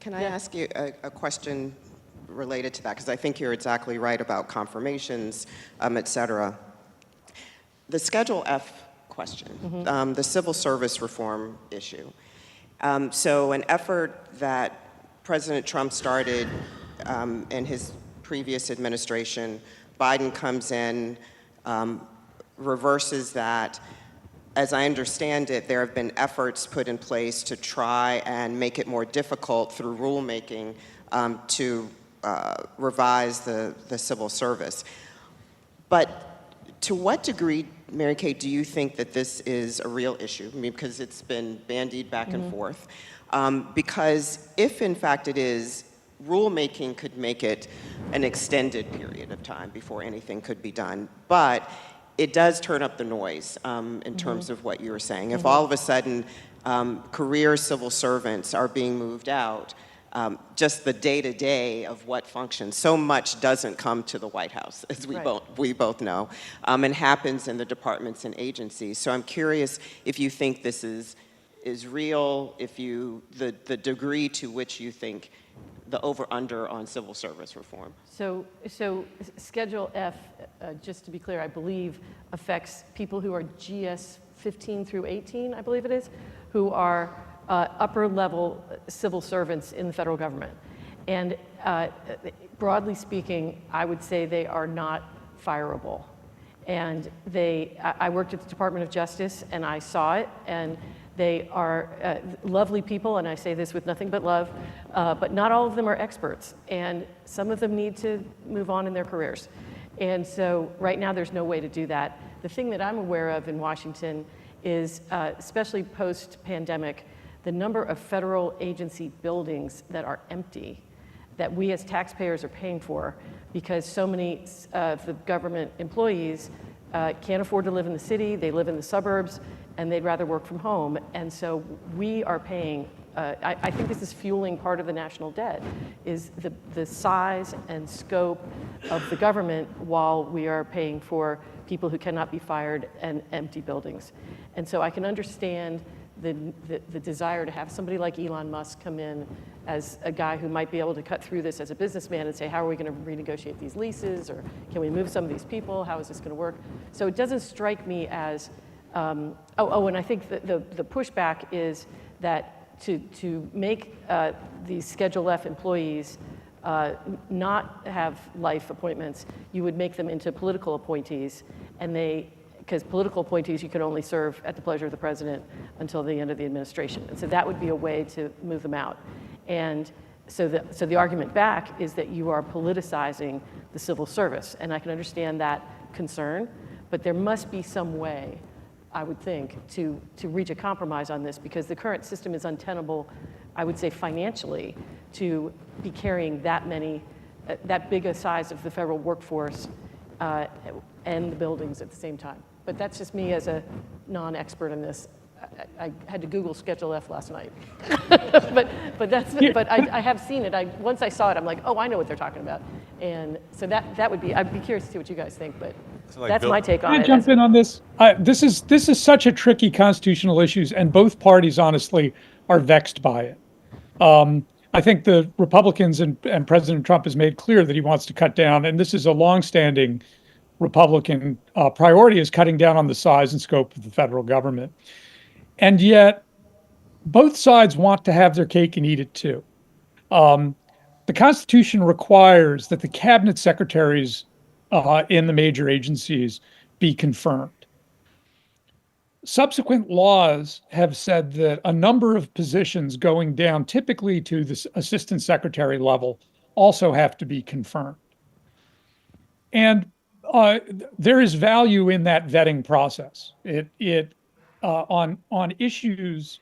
Can I ask you a question related to that? Because I think you're exactly right about confirmations, et cetera. The Schedule F question, the civil service reform issue. So an effort that President Trump started in his previous administration, Biden comes in, reverses that. As I understand it, there have been efforts put in place to try and make it more difficult through rulemaking to revise the civil service. But to what degree, Mary Kate, do you think that this is a real issue? I mean, because it's been bandied back and forth. Because if, in fact, it is, rulemaking could make it an extended period of time before anything could be done. But it does turn up the noise in terms of what you were saying. If all of a sudden career civil servants are being moved out, just the day-to-day of what functions, so much doesn't come to the White House, as we both know, and happens in the departments and agencies. So I'm curious if you think this is real, if the degree to which you think the over-under on civil service reform? So Schedule F, just to be clear, I believe affects people who are GS 15 through 18, I believe it is, who are upper level civil servants in the federal government. And broadly speaking, I would say they are not fireable. And I worked at the Department of Justice and I saw it, and they are lovely people, and I say this with nothing but love, but not all of them are experts, and some of them need to move on in their careers. And so right now there's no way to do that. The thing that I'm aware of in Washington is, especially post-pandemic, the number of federal agency buildings that are empty, that we as taxpayers are paying for, because so many of the government employees can't afford to live in the city, they live in the suburbs, and they'd rather work from home. And so we are paying, I think this is fueling part of the national debt, is the size and scope of the government while we are paying for people who cannot be fired and empty buildings. And so I can understand the desire to have somebody like Elon Musk come in as a guy who might be able to cut through this as a businessman and say, how are we going to renegotiate these leases? Or can we move some of these people? How is this going to work? So it doesn't strike me as, and I think the pushback is that to make these Schedule F employees not have life appointments, you would make them into political appointees, and because political appointees you can only serve at the pleasure of the president until the end of the administration. And so that would be a way to move them out. And so the argument back is that you are politicizing the civil service. And I can understand that concern, but there must be some way, I would think, to reach a compromise on this, because the current system is untenable, I would say financially, to be carrying that big a size of the federal workforce and the buildings at the same time. But that's just me as a non-expert in this. I had to Google Schedule F last night. but I have seen it. Once I saw it, I'm like, oh, I know what they're talking about. And so that would be, I'd be curious to see what you guys think, but that's my take on it. Can I jump in on this? This is such a tricky constitutional issue, and both parties, honestly, are vexed by it. I think the Republicans and President Trump has made clear that he wants to cut down, and this is a longstanding Republican priority, is cutting down on the size and scope of the federal government. And yet, both sides want to have their cake and eat it too. The Constitution requires that the cabinet secretaries in the major agencies be confirmed. Subsequent laws have said that a number of positions going down, typically to the assistant secretary level, also have to be confirmed. And there is value in that vetting process. On issues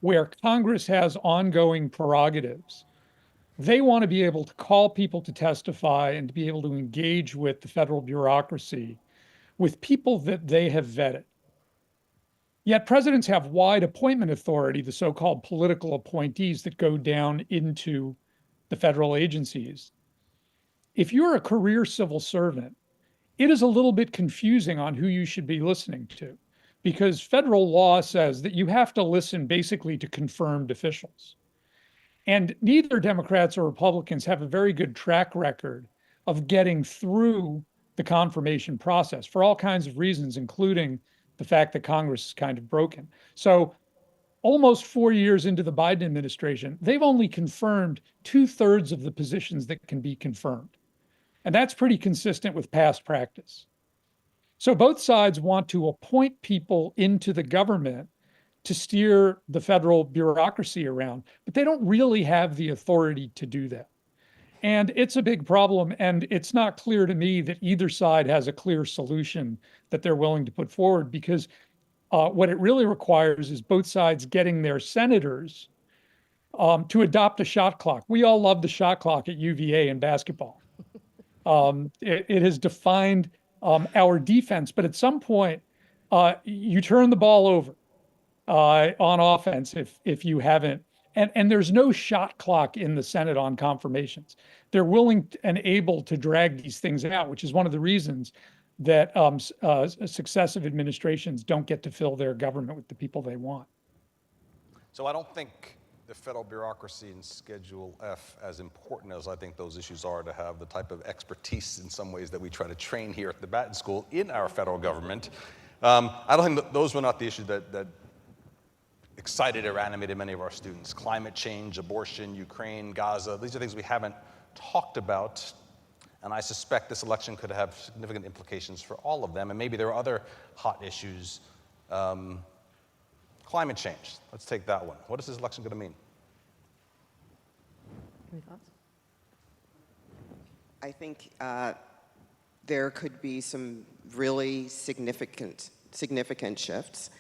where Congress has ongoing prerogatives, they want to be able to call people to testify and to be able to engage with the federal bureaucracy with people that they have vetted. Yet presidents have wide appointment authority, the so-called political appointees that go down into the federal agencies. If you're a career civil servant, it is a little bit confusing on who you should be listening to, because federal law says that you have to listen basically to confirmed officials. And neither Democrats or Republicans have a very good track record of getting through the confirmation process for all kinds of reasons, including the fact that Congress is kind of broken. So almost 4 years into the Biden administration, they've only confirmed 2/3 of the positions that can be confirmed. And that's pretty consistent with past practice. So both sides want to appoint people into the government to steer the federal bureaucracy around, but they don't really have the authority to do that. And it's a big problem, and it's not clear to me that either side has a clear solution that they're willing to put forward, because what it really requires is both sides getting their senators to adopt a shot clock. We all love the shot clock at UVA in basketball. It has defined our defense, but at some point, you turn the ball over on offense if you haven't. And there's no shot clock in the Senate on confirmations. They're willing and able to drag these things out, which is one of the reasons that successive administrations don't get to fill their government with the people they want. So I don't think the federal bureaucracy and Schedule F, as important as I think those issues are to have the type of expertise in some ways that we try to train here at the Batten School in our federal government, I don't think that those were not the issues that excited or animated many of our students. Climate change, abortion, Ukraine, Gaza, these are things we haven't talked about, and I suspect this election could have significant implications for all of them, and maybe there are other hot issues. Climate change, let's take that one. What is this election going to mean? Any thoughts? I think there could be some really significant shifts.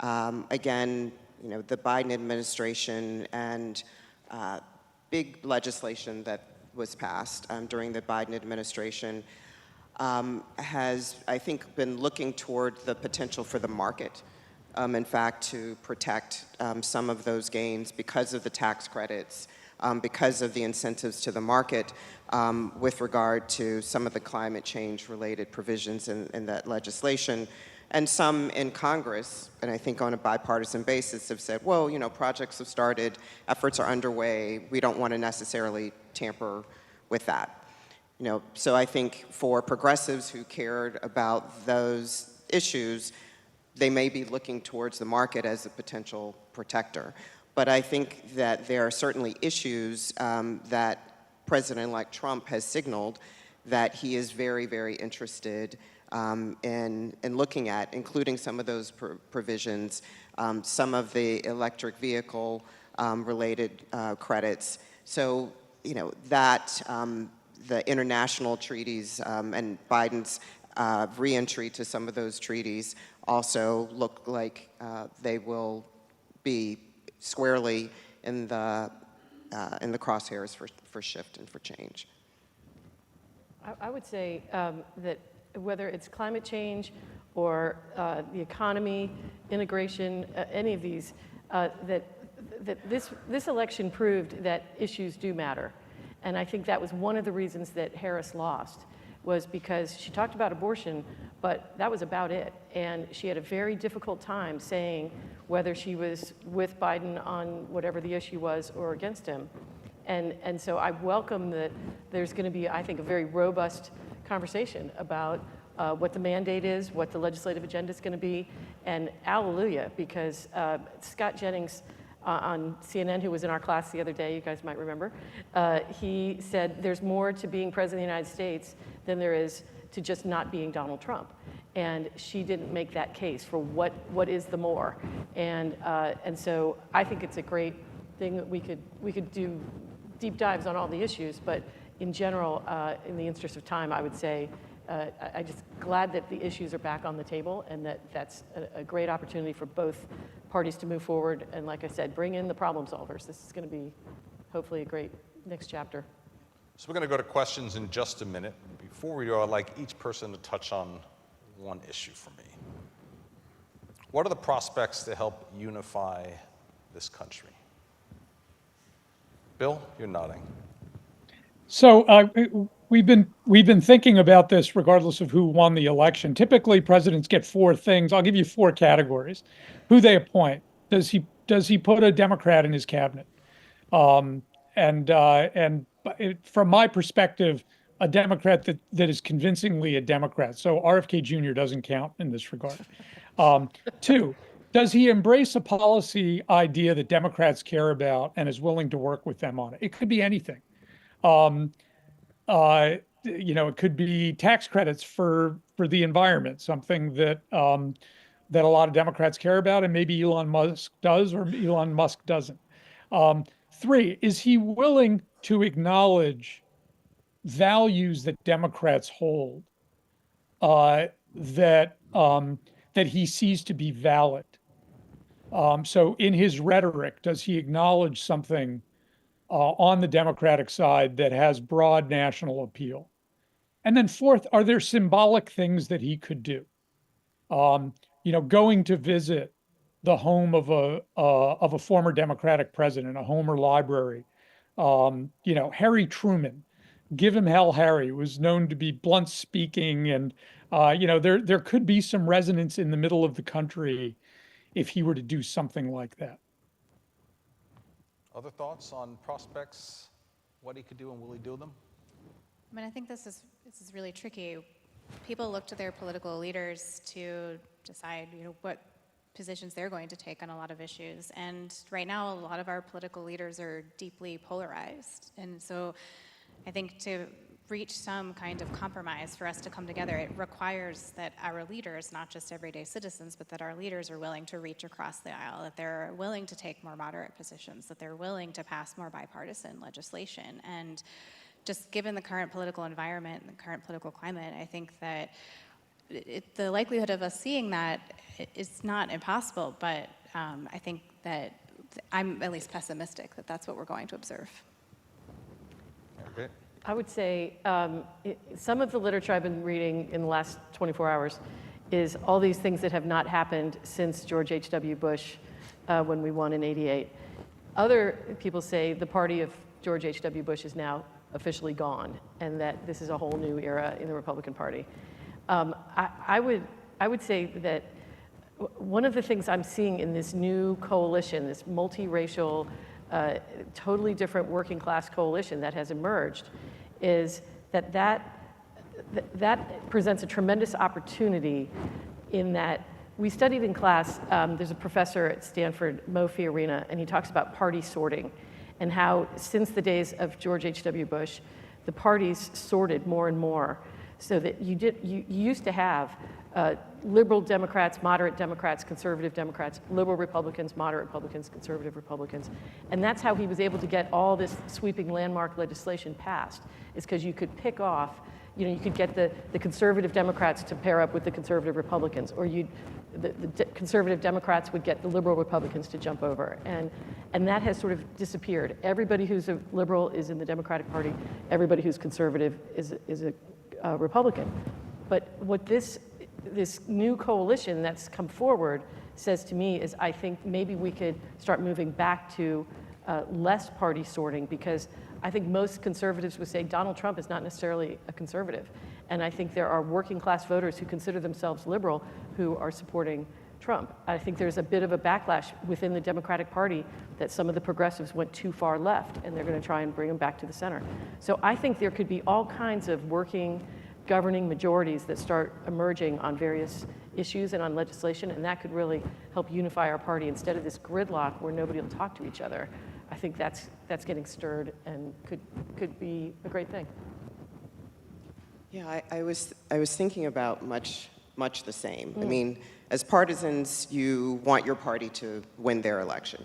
Again, you know, the Biden administration and big legislation that was passed during the Biden administration has, I think, been looking toward the potential for the market, in fact, to protect some of those gains because of the tax credits, because of the incentives to the market with regard to some of the climate change related provisions in that legislation. And some in Congress, and I think on a bipartisan basis, have said, well, you know, projects have started, efforts are underway, we don't want to necessarily tamper with that. You know, so I think for progressives who cared about those issues, they may be looking towards the market as a potential protector. But I think that there are certainly issues that President-elect Trump has signaled that he is very, very interested in looking at, including some of those provisions, some of the electric vehicle related credits. So, you know, that the international treaties and Biden's re-entry to some of those treaties also look like they will be squarely in the crosshairs for shift and for change. I would say that whether it's climate change or the economy, integration, any of these, that this election proved that issues do matter. And I think that was one of the reasons that Harris lost, was because she talked about abortion, but that was about it. And she had a very difficult time saying whether she was with Biden on whatever the issue was or against him. And so I welcome that there's going to be, I think, a very robust conversation about what the mandate is, what the legislative agenda is going to be, and hallelujah, because Scott Jennings on CNN, who was in our class the other day, you guys might remember, he said there's more to being president of the United States than there is to just not being Donald Trump. And she didn't make that case for what is the more. And so I think it's a great thing that we could do deep dives on all the issues, but in general, in the interest of time, I would say I'm just glad that the issues are back on the table, and that's a great opportunity for both parties to move forward. And like I said, bring in the problem solvers. This is going to be hopefully a great next chapter. So we're going to go to questions in just a minute. Before we do, I'd like each person to touch on one issue for me. What are the prospects to help unify this country? Bill, you're nodding. So we've been thinking about this regardless of who won the election. Typically, presidents get four things. I'll give you four categories: who they appoint. Does he put a Democrat in his cabinet? And from my perspective, a Democrat that is convincingly a Democrat. So RFK Jr. doesn't count in this regard. Two, does he embrace a policy idea that Democrats care about and is willing to work with them on it? It could be anything. It could be tax credits for the environment, something that a lot of Democrats care about, and maybe Elon Musk does or Elon Musk doesn't. Three, is he willing to acknowledge values that Democrats hold that he sees to be valid? So in his rhetoric, does he acknowledge something on the Democratic side that has broad national appeal? And then fourth, are there symbolic things that he could do? Going to visit the home of a former Democratic president, a Homer library. Harry Truman, give him hell, Harry, was known to be blunt speaking, and there could be some resonance in the middle of the country if he were to do something like that. Other thoughts on prospects, what he could do and will he do them? I mean, I think this is really tricky. People look to their political leaders to decide, what positions they're going to take on a lot of issues. And right now, a lot of our political leaders are deeply polarized. And so I think to reach some kind of compromise for us to come together, it requires that our leaders, not just everyday citizens, but that our leaders are willing to reach across the aisle, that they're willing to take more moderate positions, that they're willing to pass more bipartisan legislation. And just given the current political environment and the current political climate, I think that the likelihood of us seeing that is not impossible, but I think that I'm at least pessimistic that that's what we're going to observe. Okay. I would say some of the literature I've been reading in the last 24 hours is all these things that have not happened since George H.W. Bush when we won in '88. Other people say the party of George H.W. Bush is now officially gone and that this is a whole new era in the Republican Party. I would say that one of the things I'm seeing in this new coalition, this multiracial, totally different working class coalition that has emerged, is that presents a tremendous opportunity in that we studied in class, there's a professor at Stanford, Mo Fiorina, and he talks about party sorting and how since the days of George H.W. Bush, the parties sorted more and more so that you used to have liberal Democrats, moderate Democrats, conservative Democrats, liberal Republicans, moderate Republicans, conservative Republicans. And that's how he was able to get all this sweeping landmark legislation passed, is because you could pick off, you could get the conservative Democrats to pair up with the conservative Republicans, or the conservative Democrats would get the liberal Republicans to jump over. And that has sort of disappeared. Everybody who's a liberal is in the Democratic Party. Everybody who's conservative is a Republican. But what this new coalition that's come forward says to me is I think maybe we could start moving back to less party sorting, because I think most conservatives would say Donald Trump is not necessarily a conservative. And I think there are working class voters who consider themselves liberal who are supporting Trump. I think there's a bit of a backlash within the Democratic Party that some of the progressives went too far left, and they're going to try and bring them back to the center. So I think there could be all kinds of working governing majorities that start emerging on various issues and on legislation, and that could really help unify our party instead of this gridlock where nobody will talk to each other. I think that's getting stirred and could be a great thing. Yeah, I was thinking about much the same. I mean, as partisans, you want your party to win their election.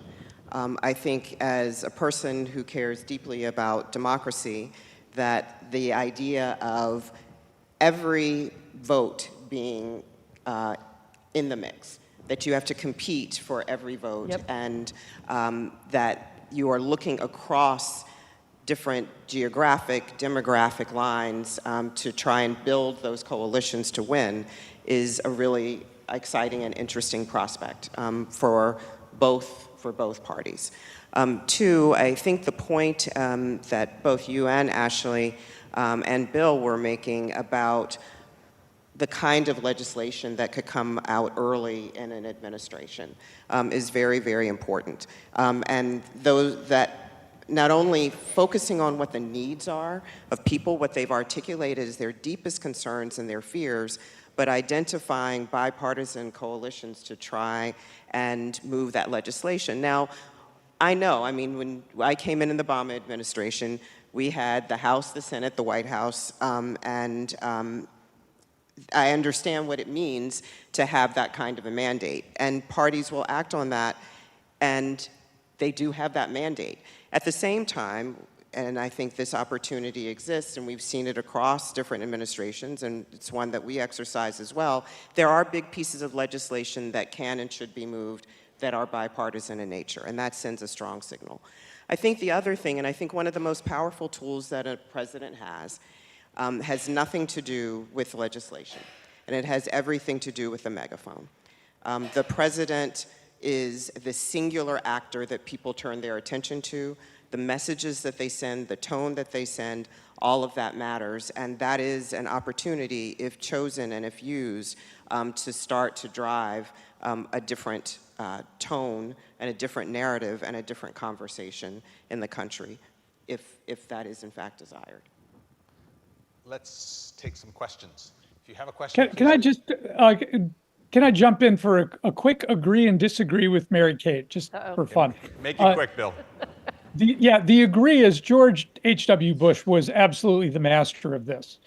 I think as a person who cares deeply about democracy, that the idea of every vote being in the mix, that you have to compete for every vote, Yep. and that you are looking across different geographic, demographic lines to try and build those coalitions to win is a really exciting and interesting prospect for both parties. Two, I think the point that both you and Ashley and Bill were making about the kind of legislation that could come out early in an administration is very, very important. And those that not only focusing on what the needs are of people, what they've articulated as their deepest concerns and their fears, but identifying bipartisan coalitions to try and move that legislation. Now, I mean, when I came in the Obama administration, we had the House, the Senate, the White House, and I understand what it means to have that kind of a mandate. And parties will act on that, and they do have that mandate. At the same time, and I think this opportunity exists, and we've seen it across different administrations, and it's one that we exercise as well, there are big pieces of legislation that can and should be moved that are bipartisan in nature, and that sends a strong signal. I think the other thing, and I think one of the most powerful tools that a president has nothing to do with legislation, and it has everything to do with the megaphone. The president is the singular actor that people turn their attention to. The messages that they send, the tone that they send, all of that matters, and that is an opportunity, if chosen and if used, to start to drive a different tone and a different narrative and a different conversation in the country, if that is in fact desired. Let's take some questions. If you have a question, Can I just can I jump in for a quick agree and disagree with Mary Kate, just for fun? Make it quick, Bill. The agree is George H.W. Bush was absolutely the master of this.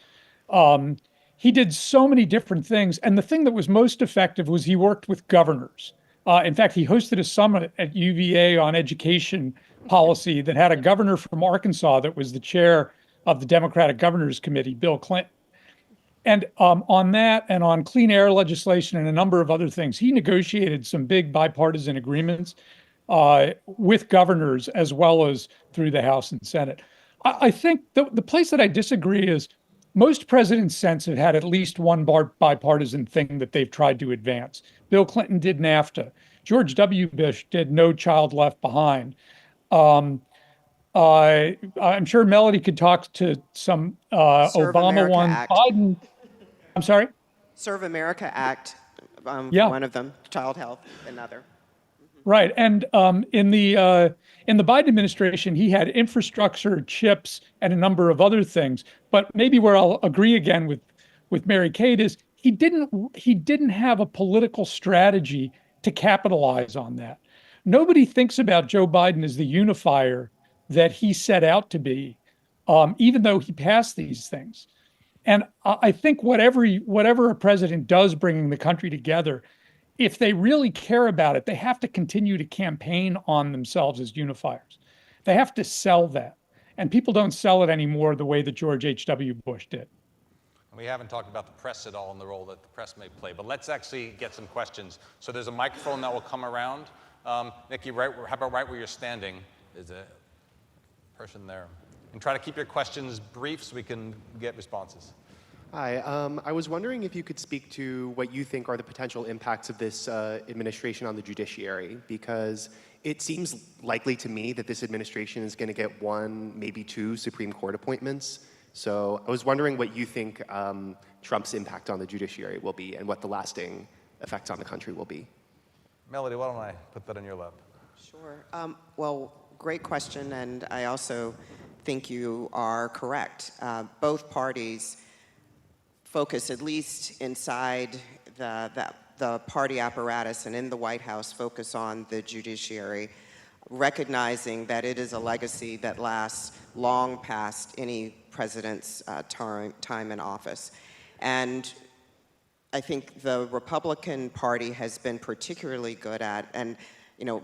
He did so many different things, and the thing that was most effective was he worked with governors. In fact, he hosted a summit at UVA on education policy that had a governor from Arkansas that was the chair of the Democratic Governors Committee, Bill Clinton. And on that and on clean air legislation and a number of other things, he negotiated some big bipartisan agreements with governors as well as through the House and Senate. I think the place that I disagree is most presidents since have had at least one bipartisan thing that they've tried to advance. Bill Clinton did NAFTA. George W. Bush did No Child Left Behind. I'm sure Melody could talk to some Serve Obama America ones. Act. Biden, I'm sorry? Serve America Act, Yeah. one of them, child health, another. Right. And in the Biden administration, he had infrastructure, chips, and a number of other things. But maybe where I'll agree again with Mary Kate is he didn't have a political strategy to capitalize on that. Nobody thinks about Joe Biden as the unifier that he set out to be, even though he passed these things. And I think whatever a president does bringing the country together, if they really care about it, they have to continue to campaign on themselves as unifiers. They have to sell that. And people don't sell it anymore the way that George H.W. Bush did. We haven't talked about the press at all and the role that the press may play, but let's actually get some questions. So there's a microphone that will come around. Nikki, how about right where you're standing? There's a person there. And try to keep your questions brief so we can get responses. Hi, I was wondering if you could speak to what you think are the potential impacts of this administration on the judiciary, because it seems likely to me that this administration is going to get one, maybe two Supreme Court appointments. So I was wondering what you think Trump's impact on the judiciary will be and what the lasting effects on the country will be. Melody, why don't I put that in your lap? Sure. Well, great question, and I also think you are correct. Both parties focus, at least inside the party apparatus and in the White House, focus on the judiciary, recognizing that it is a legacy that lasts long past any president's time in office. And I think the Republican Party has been particularly good at, and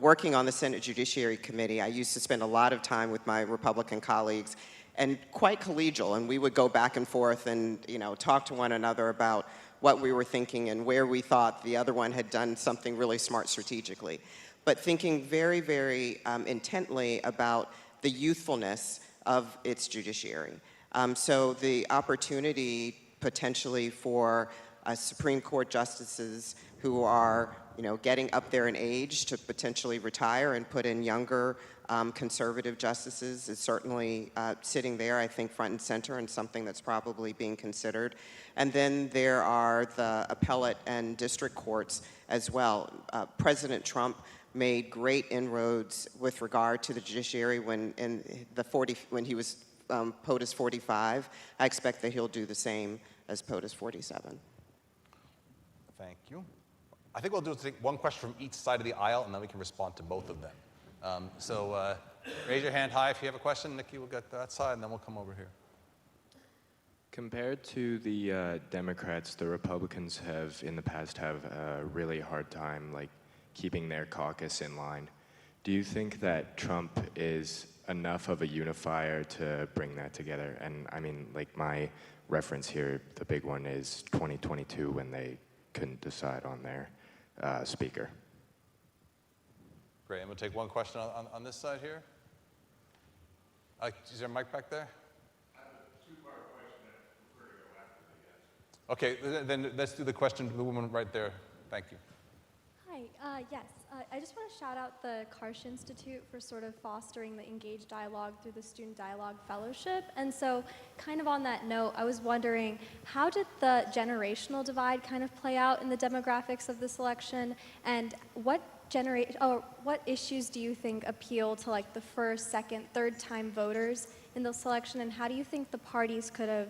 working on the Senate Judiciary Committee, I used to spend a lot of time with my Republican colleagues, and quite collegial, and we would go back and forth and talk to one another about what we were thinking and where we thought the other one had done something really smart strategically. But thinking very, very intently about the youthfulness of its judiciary. So the opportunity potentially for Supreme Court justices who are getting up there in age to potentially retire and put in younger conservative justices is certainly sitting there, I think, front and center, and something that's probably being considered. And then there are the appellate and district courts as well. President Trump made great inroads with regard to the judiciary when he was POTUS 45. I expect that he'll do the same as POTUS 47. Thank you. I think we'll take one question from each side of the aisle, and then we can respond to both of them. So raise your hand high if you have a question. Nikki will get that side, and then we'll come over here. Compared to the Democrats, the Republicans have, in the past, have a really hard time, keeping their caucus in line. Do you think that Trump is enough of a unifier to bring that together? And I mean, my reference here, the big one is 2022 when they couldn't decide on their speaker. Great, and we'll take one question on this side here. Is there a mic back there? I have a two-part question that I prefer to go after the answer. Okay, then let's do the question to the woman right there. Thank you. Yes. I just want to shout out the Karsh Institute for sort of fostering the engaged dialogue through the Student Dialogue Fellowship. And so, kind of on that note, I was wondering, how did the generational divide kind of play out in the demographics of this election? And what issues do you think appeal to like the first, second, third time voters in this election? And how do you think the parties could have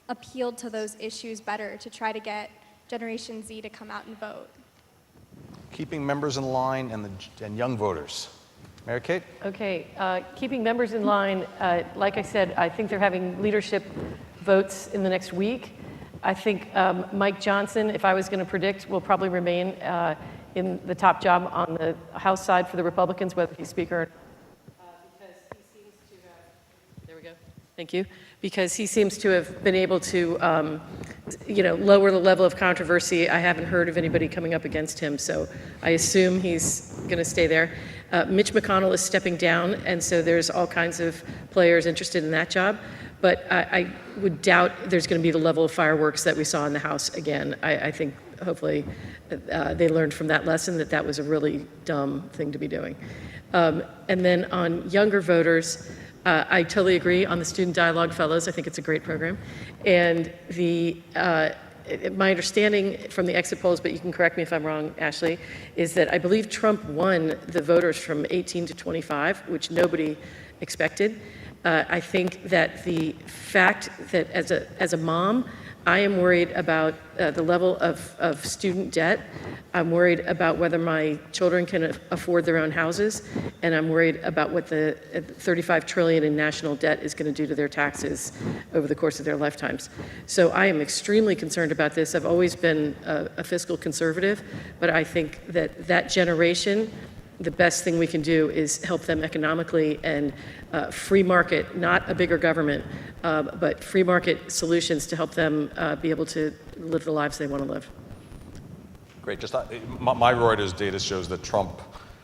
appealed to those issues better to try to get Generation Z to come out and vote? Keeping members in line and young voters. Mary Kate? Okay, keeping members in line, like I said, I think they're having leadership votes in the next week. I think Mike Johnson, if I was going to predict, will probably remain in the top job on the House side for the Republicans, whether he's Speaker or because he seems to have, there we go, thank you, because he seems to have been able to, lower the level of controversy. I haven't heard of anybody coming up against him, so I assume he's going to stay there. Mitch McConnell is stepping down, and so there's all kinds of players interested in that job. But I would doubt there's going to be the level of fireworks that we saw in the House again. I think hopefully they learned from that lesson that was a really dumb thing to be doing. And then on younger voters, I totally agree on the Student Dialogue Fellows. I think it's a great program. And my understanding from the exit polls, but you can correct me if I'm wrong, Ashley, is that I believe Trump won the voters from 18 to 25, which nobody expected. I think that the fact that as a mom, I am worried about the level of student debt. I'm worried about whether my children can afford their own houses, and I'm worried about what the $35 trillion in national debt is going to do to their taxes over the course of their lifetimes. So I am extremely concerned about this. I've always been a fiscal conservative, but I think that generation, the best thing we can do is help them economically and free market, not a bigger government, but free market solutions to help them be able to live the lives they want to live. Great. My Reuters data shows that Trump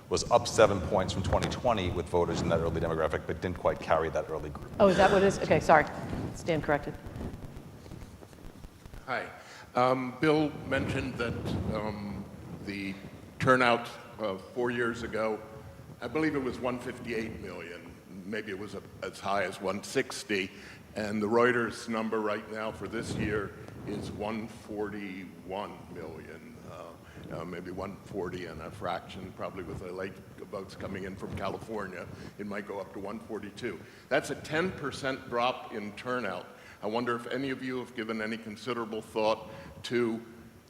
was up 7 points from 2020 with voters in that early demographic, but didn't quite carry that early group. Oh, is that what it is? Okay, sorry. Stand corrected. Hi. Bill mentioned that the turnout 4 years ago, I believe it was 158 million. Maybe it was as high as 160. And the Reuters number right now for this year is 141 million. Maybe 140 and a fraction, probably with the late votes coming in from California. It might go up to 142. That's a 10% drop in turnout. I wonder if any of you have given any considerable thought to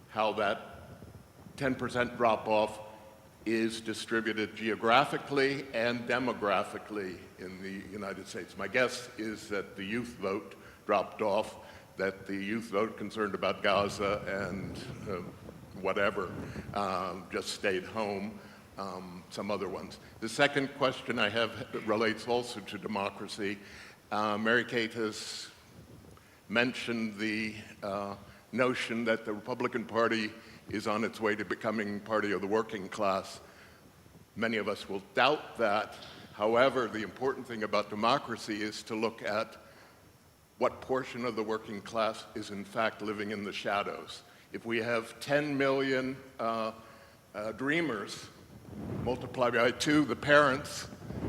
how that 10% drop off is distributed geographically and demographically in the United States. My guess is that the youth vote dropped off, that the youth vote concerned about Gaza and whatever just stayed home, some other ones. The second question I have relates also to democracy. Mary Kate has mentioned the notion that the Republican Party is on its way to becoming party of the working class. Many of us will doubt that. However, the important thing about democracy is to look at what portion of the working class is in fact living in the shadows. If we have 10 million dreamers, multiply by 2 the parents,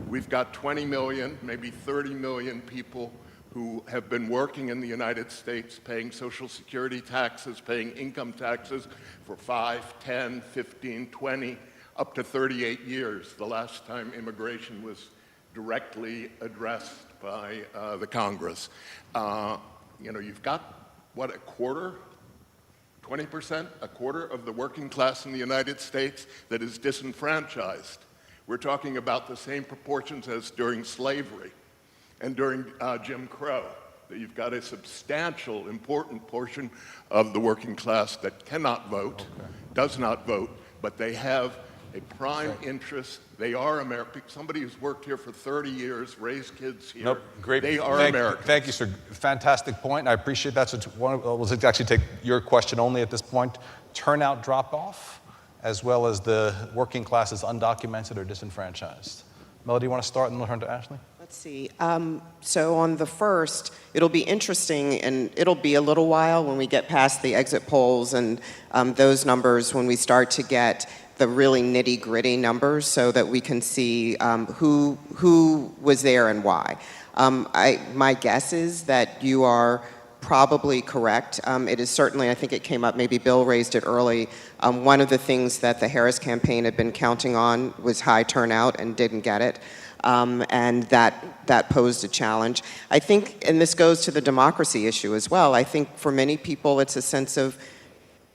we've got 20 million, maybe 30 million people who have been working in the United States, paying Social Security taxes, paying income taxes for 5, 10, 15, 20, up to 38 years, the last time immigration was directly addressed by the Congress. You've got, what, a quarter, 20%, a quarter of the working class in the United States that is disenfranchised. We're talking about the same proportions as during slavery and during Jim Crow, that you've got a substantial, important portion of the working class that cannot vote, does not vote, but they have a prime interest. They are American. Somebody who's worked here for 30 years, raised kids here. Nope, great. They are Americans. Thank you, sir. Fantastic point. I appreciate that. So we'll actually take your question only at this point. Turnout drop-off, as well as the working class is undocumented or disenfranchised. Melody, you want to start and we'll turn to Ashley? Let's see. So on the first, it'll be interesting, and it'll be a little while when we get past the exit polls and those numbers, when we start to get the really nitty-gritty numbers so that we can see who was there and why. My guess is that you are probably correct. It is certainly, I think it came up, maybe Bill raised it early, one of the things that the Harris campaign had been counting on was high turnout and didn't get it. And that posed a challenge. I think, and this goes to the democracy issue as well, I think for many people it's a sense of,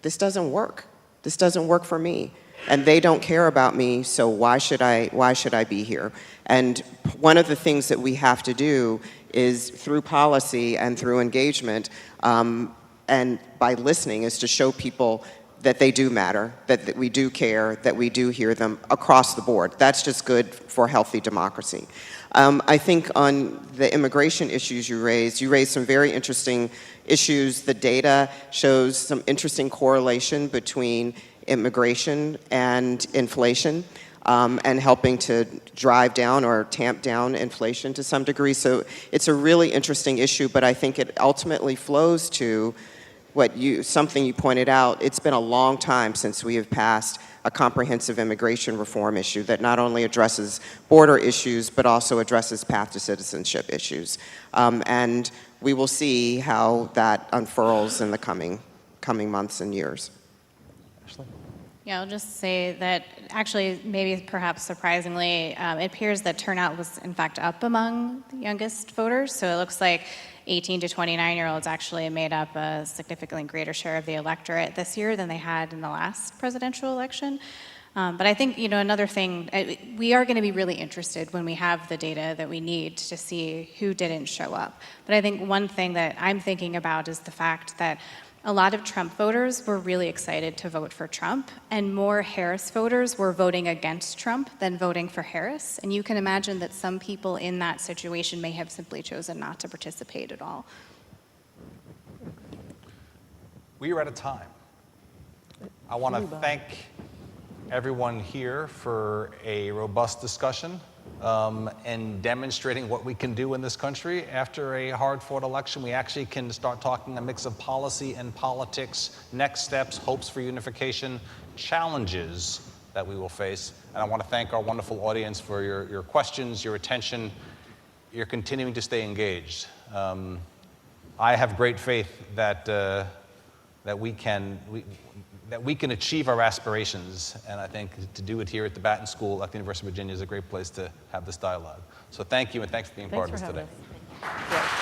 this doesn't work. This doesn't work for me. And they don't care about me, so why should I be here? And one of the things that we have to do is through policy and through engagement and by listening is to show people that they do matter, that we do care, that we do hear them across the board. That's just good for healthy democracy. I think on the immigration issues you raised some very interesting issues. The data shows some interesting correlation between immigration and inflation, and helping to drive down or tamp down inflation to some degree. So it's a really interesting issue, but I think it ultimately flows to something you pointed out. It's been a long time since we have passed a comprehensive immigration reform issue that not only addresses border issues, but also addresses path to citizenship issues. And we will see how that unfurls in the coming months and years. Yeah, I'll just say that actually, maybe perhaps surprisingly, it appears that turnout was in fact up among the youngest voters. So it looks like 18 to 29-year-olds actually made up a significantly greater share of the electorate this year than they had in the last presidential election. But I think, another thing, we are going to be really interested when we have the data that we need to see who didn't show up. But I think one thing that I'm thinking about is the fact that a lot of Trump voters were really excited to vote for Trump, and more Harris voters were voting against Trump than voting for Harris. And you can imagine that some people in that situation may have simply chosen not to participate at all. We are out of time. I want to thank everyone here for a robust discussion and demonstrating what we can do in this country. After a hard-fought election, we actually can start talking a mix of policy and politics, next steps, hopes for unification, challenges that we will face. And I want to thank our wonderful audience for your questions, your attention, your continuing to stay engaged. I have great faith that we can achieve our aspirations, and I think to do it here at the Batten School at the University of Virginia is a great place to have this dialogue. So thank you, and thanks for being part of this today. Thanks for having us.